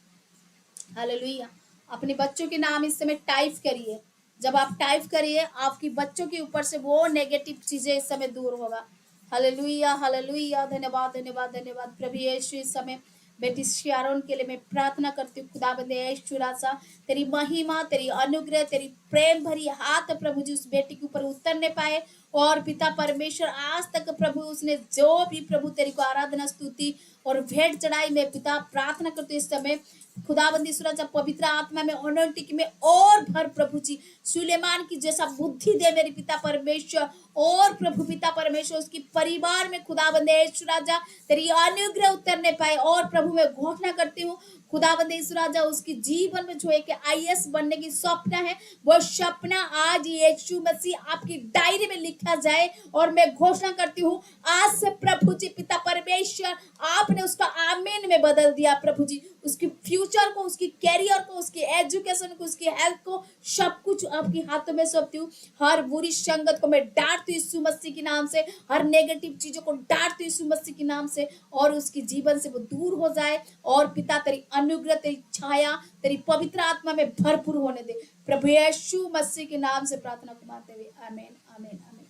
हालेलुया। अपने बच्चों के नाम इस समय टाइप करिए। जब आप टाइप करिए, आपकी बच्चों के ऊपर से वो नेगेटिव चीजें इस समय दूर होगा। हालेलुया हालेलुया, धन्यवाद धन्यवाद धन्यवाद प्रभु यीशु। इस समय बेटी शारोन के लिए मैं प्रार्थना करती हूँ, खुदाबंद यीशु राजा, तेरी महिमा, तेरी अनुग्रह, तेरी प्रेम भरी हाथ प्रभु जी उस बेटी के ऊपर उतरने पाए। और पिता परमेश्वर, आज तक प्रभु उसने जो भी प्रभु तेरी को आराधना स्तुति और भेंट चढ़ाई, मैं पिता प्रार्थना करती हूँ इस समय खुदाबंदी सूरज पवित्र आत्मा में अनोटिक में और भर प्रभु जी, सुलेमान की जैसा बुद्धि दे मेरे पिता परमेश्वर। और प्रभु पिता परमेश्वर उसकी परिवार में खुदाबंदे राजा तेरी अनुग्रह उतरने पाए। और प्रभु मैं घोषणा करती हूँ खुदाबंद राजा, उसकी जीवन में जो एक आईएएस बनने की सपना है, वो सपना आज यीशु मसीह आपकी डायरी में लिखा जाए। और मैं घोषणा करती हूँ आज से प्रभु जी पिता परमेश्वर, आपने उसका आमीन में बदल दिया प्रभु जी। उसकी फ्यूचर को, उसकी कैरियर को, उसकी एजुकेशन को, उसकी हेल्थ को, सब कुछ आपके हाथों में सौंपती हूँ। हर बुरी संगत को मैं डांटती हूँ यीशु मसीह के नाम से, हर नेगेटिव चीजों को डांटती हूँ यीशु मसीह के नाम से, और उसकी जीवन से वो दूर हो जाए। और पिता तेरी अनुग्रह, तेरी छाया, तेरी पवित्र आत्मा में भरपूर होने दे, प्रभु यीशु मसीह के नाम से प्रार्थना को मानते हुए आमीन आमीन आमीन।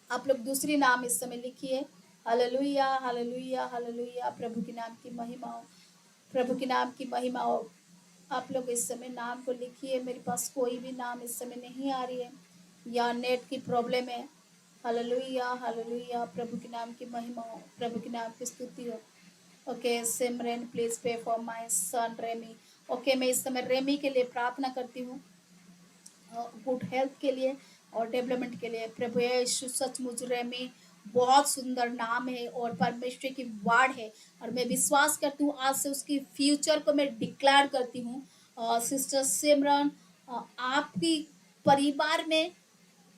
आप लोग दूसरी नाम इस समय लिखिए। हालेलुया हालेलुया हालेलुया, प्रभु के नाम की महिमा हो, प्रभु के नाम की महिमा हो। आप लोग इस समय नाम को लिखिए। मेरे पास कोई भी नाम इस समय नहीं आ रही है, या नेट की प्रॉब्लम है। हालेलुया हालेलुया, प्रभु के नाम की महिमा हो, प्रभु के नाम की स्तुति हो। Okay Simran, please pray for my son Remy. Okay, मैं इस समय रेमी के लिए प्रार्थना करती हूँ, गुड हेल्थ के लिए और डेवलपमेंट के लिए। प्रभु यीशु, सचमुच रेमी बहुत सुंदर नाम है और परमेश्वर की वार्ड है, और मैं विश्वास करती हूँ आज से उसकी फ्यूचर को मैं डिक्लेयर करती हूँ। सिस्टर सिमरन, आपकी परिवार में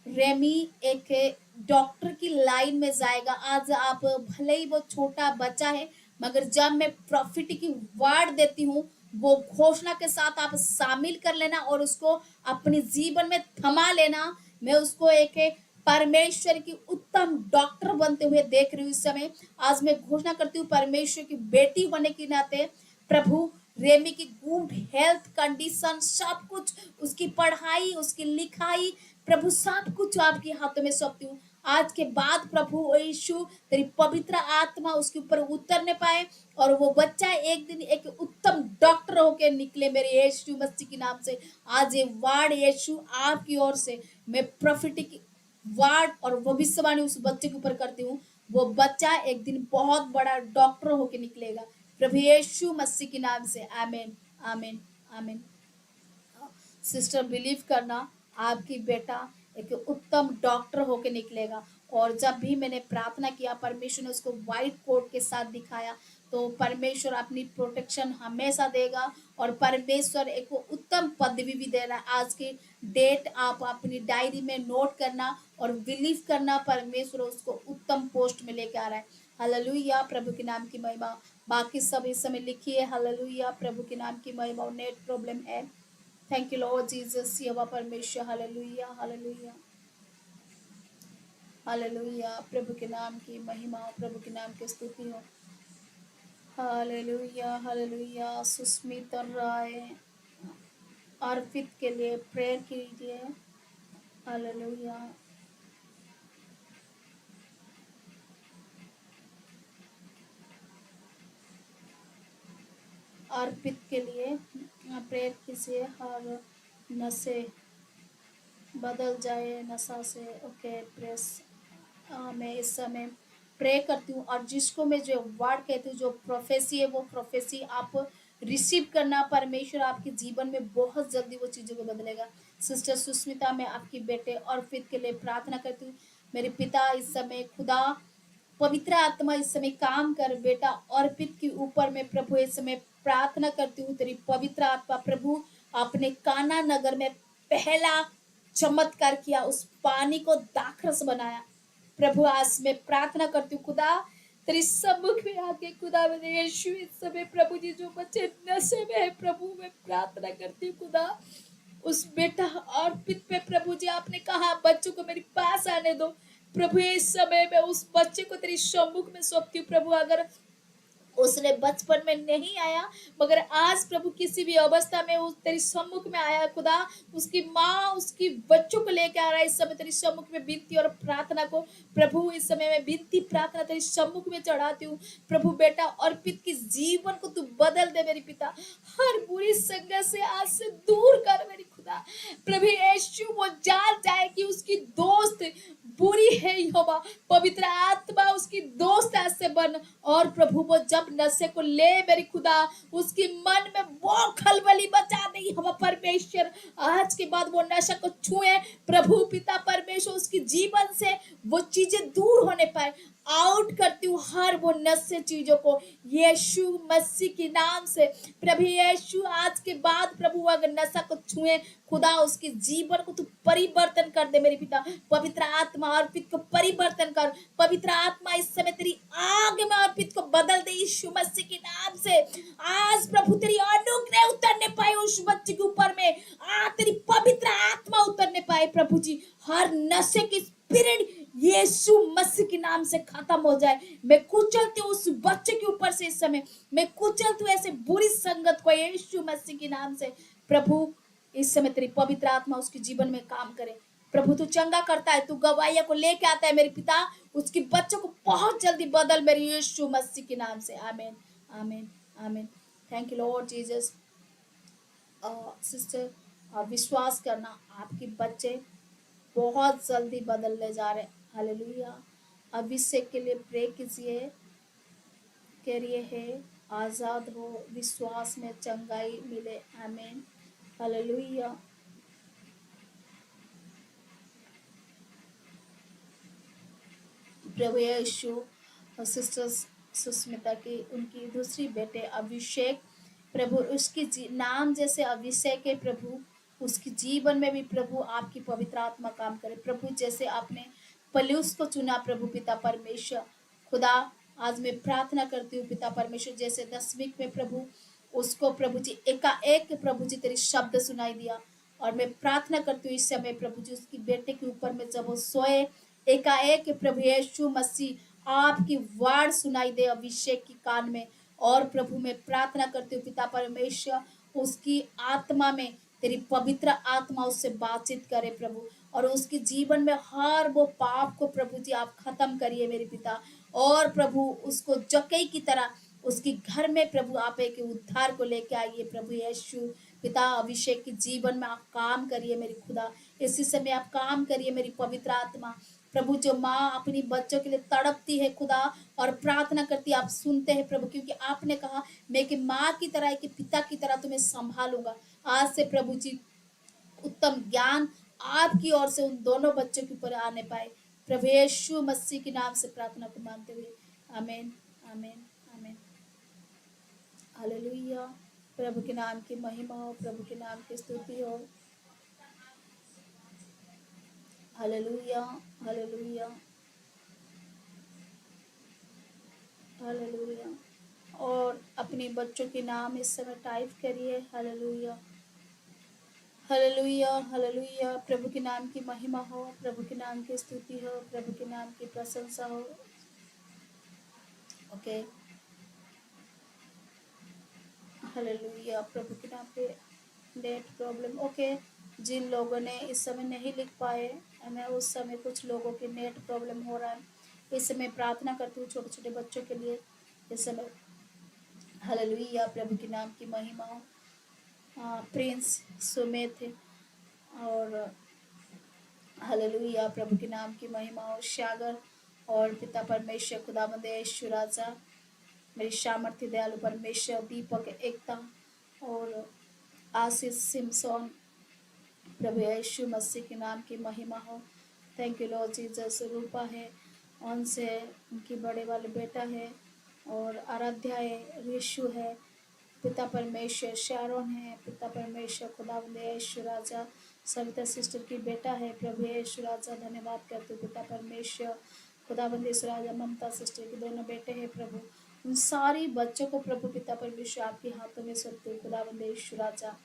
रेमी एक डॉक्टर की लाइन में जाएगा। आज आप भले ही वो छोटा बच्चा है, मगर जब मैं प्रॉफिट की वर्ड देती हूँ, वो घोषणा के साथ आप शामिल कर लेना और उसको अपने जीवन में थमा लेना। मैं उसको एक परमेश्वर की उत्तम डॉक्टर बनते हुए देख रही हूँ इस समय। आज मैं घोषणा करती हूँ परमेश्वर की बेटी होने के नाते, प्रभु रेमी की गुड हेल्थ कंडीशन, सब कुछ, उसकी पढ़ाई, उसकी लिखाई, प्रभु सब कुछ आपके हाथों में सौंपती हूँ। आज के बाद प्रभु यीशु तेरी पवित्र आत्मा उसके ऊपर उतरने पाए, और वो बच्चा एक दिन एक उत्तम डॉक्टर होके निकले मेरे यीशु मसीह के नाम से। आज ये वार्ड यीशु आपकी ओर से मैं प्रॉफिटिक वार्ड और भविष्यवाणी उस बच्चे के ऊपर करती हूँ। वो बच्चा एक दिन बहुत बड़ा डॉक्टर होके निकलेगा, प्रभु यीशु मसीह के नाम से। आमीन आमीन आमीन। सिस्टर बिलीव करना, आपकी बेटा एक उत्तम डॉक्टर होके निकलेगा। और जब भी मैंने प्रार्थना किया, परमेश्वर ने उसको व्हाइट कोट के साथ दिखाया, तो परमेश्वर अपनी प्रोटेक्शन हमेशा देगा, और परमेश्वर एक उत्तम पदवी भी दे रहा है। आज की डेट आप अपनी डायरी में नोट करना और बिलीव करना, परमेश्वर उसको उत्तम पोस्ट में लेके आ रहा है। हालेलुया, प्रभु के नाम की महिमा। बाकी सब इस समय लिखिए। हालेलुया, प्रभु के नाम की महिमा। नेट प्रॉब्लम है, थैंक यू लॉर्ड जीसस, यहोवा परमेश्वर। हालेलुया हालेलुया हालेलुया, प्रभु के नाम की महिमा हो, प्रभु के नाम की स्तुति हो। Hallelujah hallelujah. सुस्मिता राय, अर्पित के लिए प्रेयर कीजिए। हालेलुया। अर्पित के लिए प्रेयर कीजिए, हर नशे बदल जाए नशा से। ओके प्रेस, मैं इस समय प्रे करती हूँ, और जिसको मैं जो वर्ड कहती हूँ, जो प्रोफेसी है, वो प्रोफेसी आप रिसीव करना। परमेश्वर आपके जीवन में बहुत जल्दी वो चीज़ों को बदलेगा। सिस्टर सुष्मिता, मैं आपकी बेटे अर्पित के लिए प्रार्थना करती हूँ। मेरे पिता, इस समय खुदा पवित्र आत्मा इस समय काम कर बेटा अर्पित के ऊपर में प्रभु इस समय प्रार्थना करती हूँ। तेरी पवित्र आत्मा प्रभु आपने काना नगर में पहला चमत्कार किया, उस पानी को दाखरस बनाया प्रभु आज मैं प्रार्थना करती हूँ खुदा, तेरे सम्मुख में आके खुदा मेरे यीशु इस समय प्रभु जी जो बच्चे नशे में है प्रभु, मैं प्रार्थना करती हूँ खुदा उस बेटा और पित पे प्रभु जी आपने कहा बच्चों को मेरे पास आने दो प्रभु, इस समय में उस बच्चे को तेरी सम्मुख में सौंपती हूँ प्रभु। अगर उसने बचपन में नहीं आया मगर आज प्रभु किसी भी अवस्था में उस तेरी सम्मुख में आया खुदा, उसकी माँ उसकी बच्चों को लेकर आ रहा है इस समय तेरी सम्मुख में विनती और प्रार्थना को प्रभु इस समय में विनती प्रार्थना तेरी सम्मुख में चढ़ाती हूँ प्रभु। बेटा अर्पित की जीवन को तू बदल दे मेरी पिता, हर बुरी संगत से आज से दूर कर मेरी खुदा प्रभु यीशु। वो जान जाए कि उसकी दोस्त बुरी है यहोवा, पवित्र आत्मा उसकी दोस्त ऐसे बन, और प्रभु वो जब नशे को ले मेरी खुदा उसकी मन में वो खलबली बचा दे यहोवा परमेश्वर, आज के बाद वो नशा को छुए प्रभु पिता परमेश्वर, उसकी जीवन से वो चीजें दूर होने पाए। आउट करती हूँ हर वो नशे चीजों को यीशु मसीह के नाम से प्रभु यीशु। आज के बाद प्रभु अगर नशा को छुए खुदा उसके जीवन को तू परिवर्तन कर दे मेरे पिता, पवित्र आत्मा अर्पित को परिवर्तन कर, पवित्र आत्मा इस समय तेरी आग में अर्पित को बदल दे यीशु मसीह के नाम से। आज प्रभु तेरी अनुग्रह उतरने पाए उस बच्चे के ऊपर में, तेरी पवित्र आत्मा उतरने पाए प्रभु जी, हर नशे की स्पिरिट यीशु मसीह के नाम से खत्म हो जाए। मैं कुचलती हूँ उस बच्चे के ऊपर से इस समय, मैं कुचलती हूँ ऐसे बुरी संगत को यीशु मसीह के नाम से प्रभु। इस समय तेरी पवित्र आत्मा उसके जीवन में काम करे प्रभु, तू चंगा करता है, तू गवाहियों को लेके आता है मेरे पिता, उसके बच्चों को बहुत जल्दी बदल मेरे यीशु मसीह के नाम से, आमीन आमीन आमीन। Thank you Lord Jesus. Sister विश्वास करना आपके बच्चे बहुत जल्दी बदलने जा रहे हैं, हालेलुया। अभिषेक के लिए प्रे कीजिए, करिए है आजाद हो, विश्वास में चंगाई मिले, आमीन हालेलुया। प्रभु यीशु सिस्टर्स सुस्मिता की उनकी दूसरी बेटे अभिषेक प्रभु, उसकी नाम जैसे अभिषेक है प्रभु, उसके जीवन में भी प्रभु आपकी पवित्र आत्मा काम करे प्रभु। जैसे आपने पलूस को चुना प्रभु पिता परमेश्वर खुदा, आज मैं प्रार्थना करती हूँ पिता परमेश्वर, जैसे दसवीं में प्रभु उसको प्रभु जी एकाएक प्रभु जी तेरी शब्द सुनाई दिया, और मैं प्रार्थना करती हूँ इस समय प्रभु जी उसकी बेटे के ऊपर में जब वो सोए एकाएक प्रभु यीशु मसीह आपकी वार्ड सुनाई दे अभिषेक की कान में, और प्रभु मैं प्रार्थना करती हूँ पिता परमेश्वर उसकी आत्मा में तेरी पवित्र आत्मा उससे बातचीत करे प्रभु, और उसके जीवन में हर वो पाप को प्रभु जी आप खत्म करिए मेरे पिता, और प्रभु उसको जकई की तरह उसके घर में प्रभु आप एक उद्धार को लेके आइए प्रभु यीशु पिता। अभिषेक के जीवन में आप काम करिए मेरी खुदा, इसी समय आप काम करिए मेरी पवित्र आत्मा प्रभु। जो माँ अपनी बच्चों के लिए तड़पती है खुदा और प्रार्थना करती है, आप सुनते हैं प्रभु, क्योंकि आपने कहा मैं कि माँ की तरह कि पिता की तरह तुम्हें संभालूंगा। आज से प्रभु जी उत्तम ज्ञान आपकी ओर से उन दोनों बच्चों के ऊपर आने पाए प्रभु यीशु मसीह के नाम से प्रार्थना को मानते हुए, आमीन आमीन आमीन हालेलुया। प्रभु के नाम की महिमा हो, प्रभु के नाम की स्तुति हो, हालेलुया हालेलुया हालेलुया। और अपने बच्चों के नाम इस समय टाइप करिए, हालेलुया हालेलुया हालेलुया। प्रभु के नाम की महिमा हो, प्रभु के नाम की स्तुति हो, प्रभु के नाम की प्रशंसा हो। Okay hallelujah. प्रभु के नाम पे नेट प्रॉब्लम, ओके। जिन लोगों ने इस समय नहीं लिख पाए, मैं उस समय कुछ लोगों के नेट प्रॉब्लम हो रहा है, इस समय प्रार्थना करती हूँ छोटे छोटे बच्चों के लिए इस समय, हालेलुया। प्रभु के नाम की महिमा हो। प्रिंस सुमित और हालेलुया, प्रभु के नाम की महिमा हो। सागर और पिता परमेश्वर खुदावंद यीशु राजा, मेरी सामर्थ्य दयालु परमेश्वर, दीपक एकता और आशीष सिमसोन, प्रभु यीशु मसीह के नाम की महिमा हो। Thank you Lord Jesus. Rupa है, उनसे उनकी बड़े वाले बेटा है, और आराध्या है, ऋषु है, पिता परमेश्वर शारोन है, पिता परमेश्वर खुदावंद यीशु राजा, सविता सिस्टर की बेटा है प्रभु यीशु राजा, धन्यवाद करते पिता परमेश्वर। खुदावंद यीशु राजा, ममता सिस्टर के दोनों बेटे हैं प्रभु, उन सारी बच्चों को प्रभु पिता परमेश्वर आपके हाथों में सौंपते हूँ। खुदावंद यीशु राजा,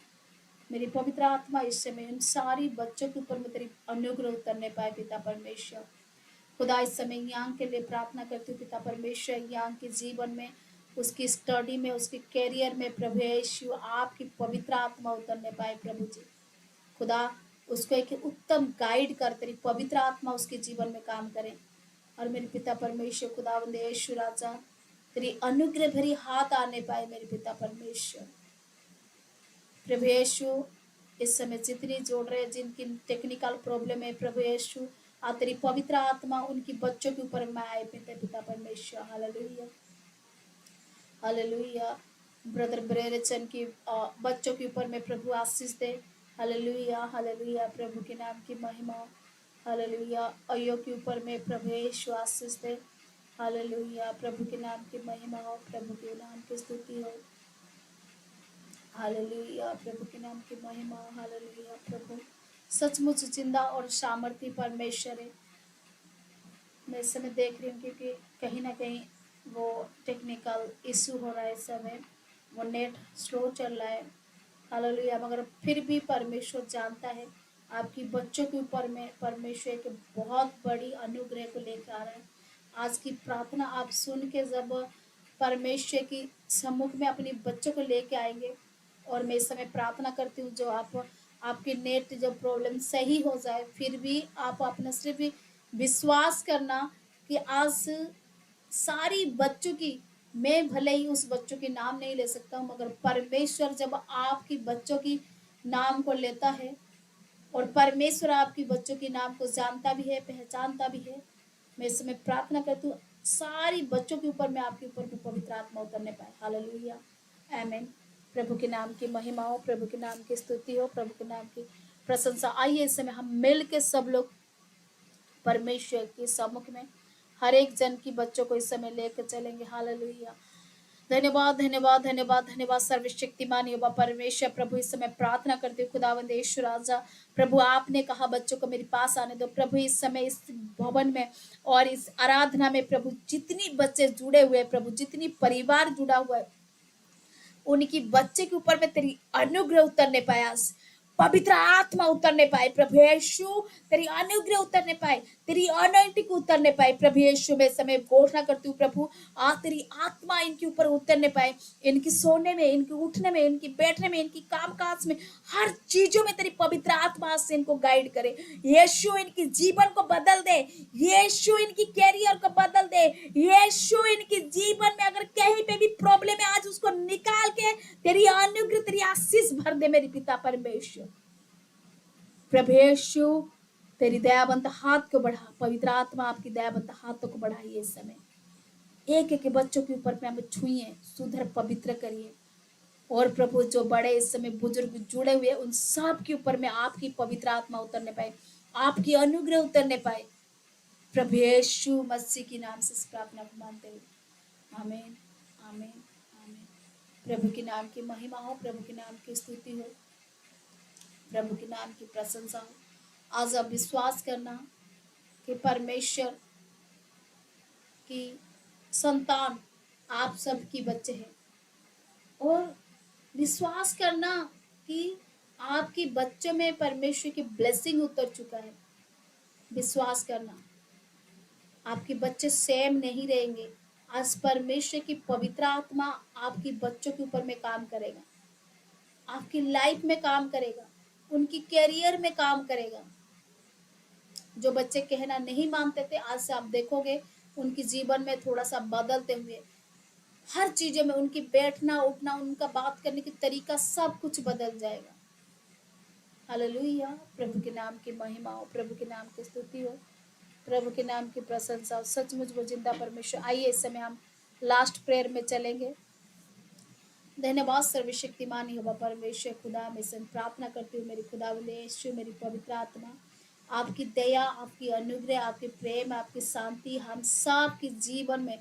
मेरी पवित्र आत्मा इस समय उन सारी बच्चों के ऊपर में तेरी अनुग्रह उतरने पाए पिता परमेश्वर। खुदा इस समय यांग के लिए प्रार्थना करती हूँ पिता परमेश्वर, यांग के जीवन में, उसकी स्टडी में, उसके कैरियर में प्रभु यीशु आपकी पवित्र आत्मा उतरने पाए प्रभु जी। खुदा उसको एक उत्तम गाइड कर तेरी पवित्र आत्मा उसके जीवन में काम करे। और मेरे पिता परमेश्वर खुदावंद यीशु राजा, तेरी अनुग्रह भरी हाथ आने पाए मेरे पिता परमेश्वर। प्रभु यीशु इस समय जितनी जोड़ रहे जिनकी टेक्निकल प्रॉब्लम है प्रभु यीशु, आ तेरी पवित्र आत्मा उनकी बच्चों के ऊपर में आए पिता परमेश्वर। Hallelujah hallelujah. ब्रदर ब्रेरचन की बच्चों के ऊपर में प्रभु आशीष दे। हालेलुया हालेलुया, प्रभु के नाम की महिमा। हालेलुया। अयो के ऊपर में प्रभु यीशु आशीष दे। हालेलुया, प्रभु के नाम की महिमा हो, प्रभु के नाम की स्तुति हो। हालेलुया, प्रभु के नाम की महिमा। हालेलुया, प्रभु सचमुच जिंदा और सामर्थी परमेश्वर है। मैं इस समय देख रही हूँ क्योंकि कहीं ना कहीं वो टेक्निकल इशू हो रहा है, इस समय वो नेट स्लो चल रहा है। हालेलुया, मगर फिर भी परमेश्वर जानता है आपकी बच्चों के ऊपर में परमेश्वर के बहुत बड़ी अनुग्रह को लेकर आ रहा है। आज की प्रार्थना आप सुन के जब परमेश्वर की सम्मुख में अपने बच्चों को लेके आएंगे, और मैं इस समय प्रार्थना करती हूँ जो आपके नेट जो प्रॉब्लम सही हो जाए, फिर भी आप अपना सिर्फ विश्वास करना कि आज सारी बच्चों की, मैं भले ही उस बच्चों के नाम नहीं ले सकता हूँ, मगर परमेश्वर जब आपकी बच्चों की नाम को लेता है, और परमेश्वर आपकी बच्चों के नाम को जानता भी है, पहचानता भी है, मैं इस समय प्रार्थना करती हूँ सारी बच्चों के ऊपर में आपके ऊपर में पवित्र आत्मा उतरने पाए। हालेलुया आमीन। प्रभु के नाम की महिमा हो, प्रभु के नाम की स्तुति हो, प्रभु के नाम की प्रशंसा। आइए इस समय हम मिल के सब लोग परमेश्वर के सम्मुख में हर एक जन की बच्चों को इस समय लेकर चलेंगे। हालेलुया। धन्यवाद धन्यवाद धन्यवाद धन्यवाद सर्वशक्तिमान यहोवा परमेश्वर। प्रभु इस समय प्रार्थना करते हुए खुदावंद यीशु राजा, प्रभु आपने कहा बच्चों को मेरे पास आने दो। प्रभु इस समय इस भवन में और इस आराधना में प्रभु जितनी बच्चे जुड़े हुए हैं, प्रभु जितनी परिवार जुड़ा हुआ है, उनकी बच्चे के ऊपर में तेरी अनुग्रह उतरने पाया, पवित्र आत्मा उतरने पाए प्रभु यीशु, तेरी अनुग्रह उतरने पाए, तेरी अनॉइंटिंग उतरने पाए प्रभु यीशु। में समय घोषणा करती हूँ प्रभु, आज तेरी आत्मा इनके ऊपर उतरने पाए, इनकी सोने में, इनके उठने में, इनकी बैठने में, इनकी कामकाज में, हर चीजों में तेरी पवित्र आत्मा से इनको गाइड करे यीशु। इनकी जीवन को बदल दे यीशु, इनकी कैरियर को बदल दे यीशु। इनके जीवन में अगर कहीं पे भी प्रॉब्लम है, आज उसको निकाल के तेरी अनुग्रह, तेरी आशीष भर दे मेरे पिता परमेश्वर। प्रभु यीशु, तेरी दयावंत हाथ को बढ़ा, पवित्र आत्मा आपकी दयावंत हाथों को बढ़ाइए इस समय, एक एक बच्चों के ऊपर में हमें छुइए, सुधर पवित्र करिए। और प्रभु जो बड़े इस समय बुजुर्ग जुड़े हुए, उन सब के ऊपर में आपकी पवित्र आत्मा उतरने पाए, आपकी अनुग्रह उतरने पाए प्रभु यीशु मसीह के नाम से इस प्रार्थना को मानते हुए आमीन आमीन आमीन। प्रभु के नाम की महिमा हो, प्रभु के नाम की स्तुति हो, प्रभु के नाम की प्रशंसा हो। आज आप विश्वास करना कि परमेश्वर की संतान आप सबकी बच्चे हैं, और विश्वास करना कि आपके बच्चों में परमेश्वर की ब्लेसिंग उतर चुका है। विश्वास करना आपके बच्चे सेम नहीं रहेंगे। आज परमेश्वर की पवित्र आत्मा आपकी बच्चों के ऊपर में काम करेगा, आपकी लाइफ में काम करेगा, उनकी कैरियर में काम करेगा। जो बच्चे कहना नहीं मानते थे, आज से आप देखोगे उनके जीवन में थोड़ा सा बदलते हुए, हर चीजों में उनकी बैठना उठना, उनका बात करने की तरीका, सब कुछ बदल जाएगा। हालेलुया, प्रभु के नाम की महिमा हो, प्रभु के नाम की स्तुति हो, प्रभु के नाम की प्रशंसा हो। सचमुच वो जिंदा परमेश्वर। आइए इस समय हम लास्ट प्रेयर में चलेंगे। धन्यवाद सर्वशक्तिमान यहोवा परमेश्वर खुदा, मैं से प्रार्थना करती हूँ मेरी खुदावंद यीशु, मेरी पवित्र आत्मा, आपकी दया, आपकी अनुग्रह, आपके प्रेम, आपकी शांति हम सब के जीवन में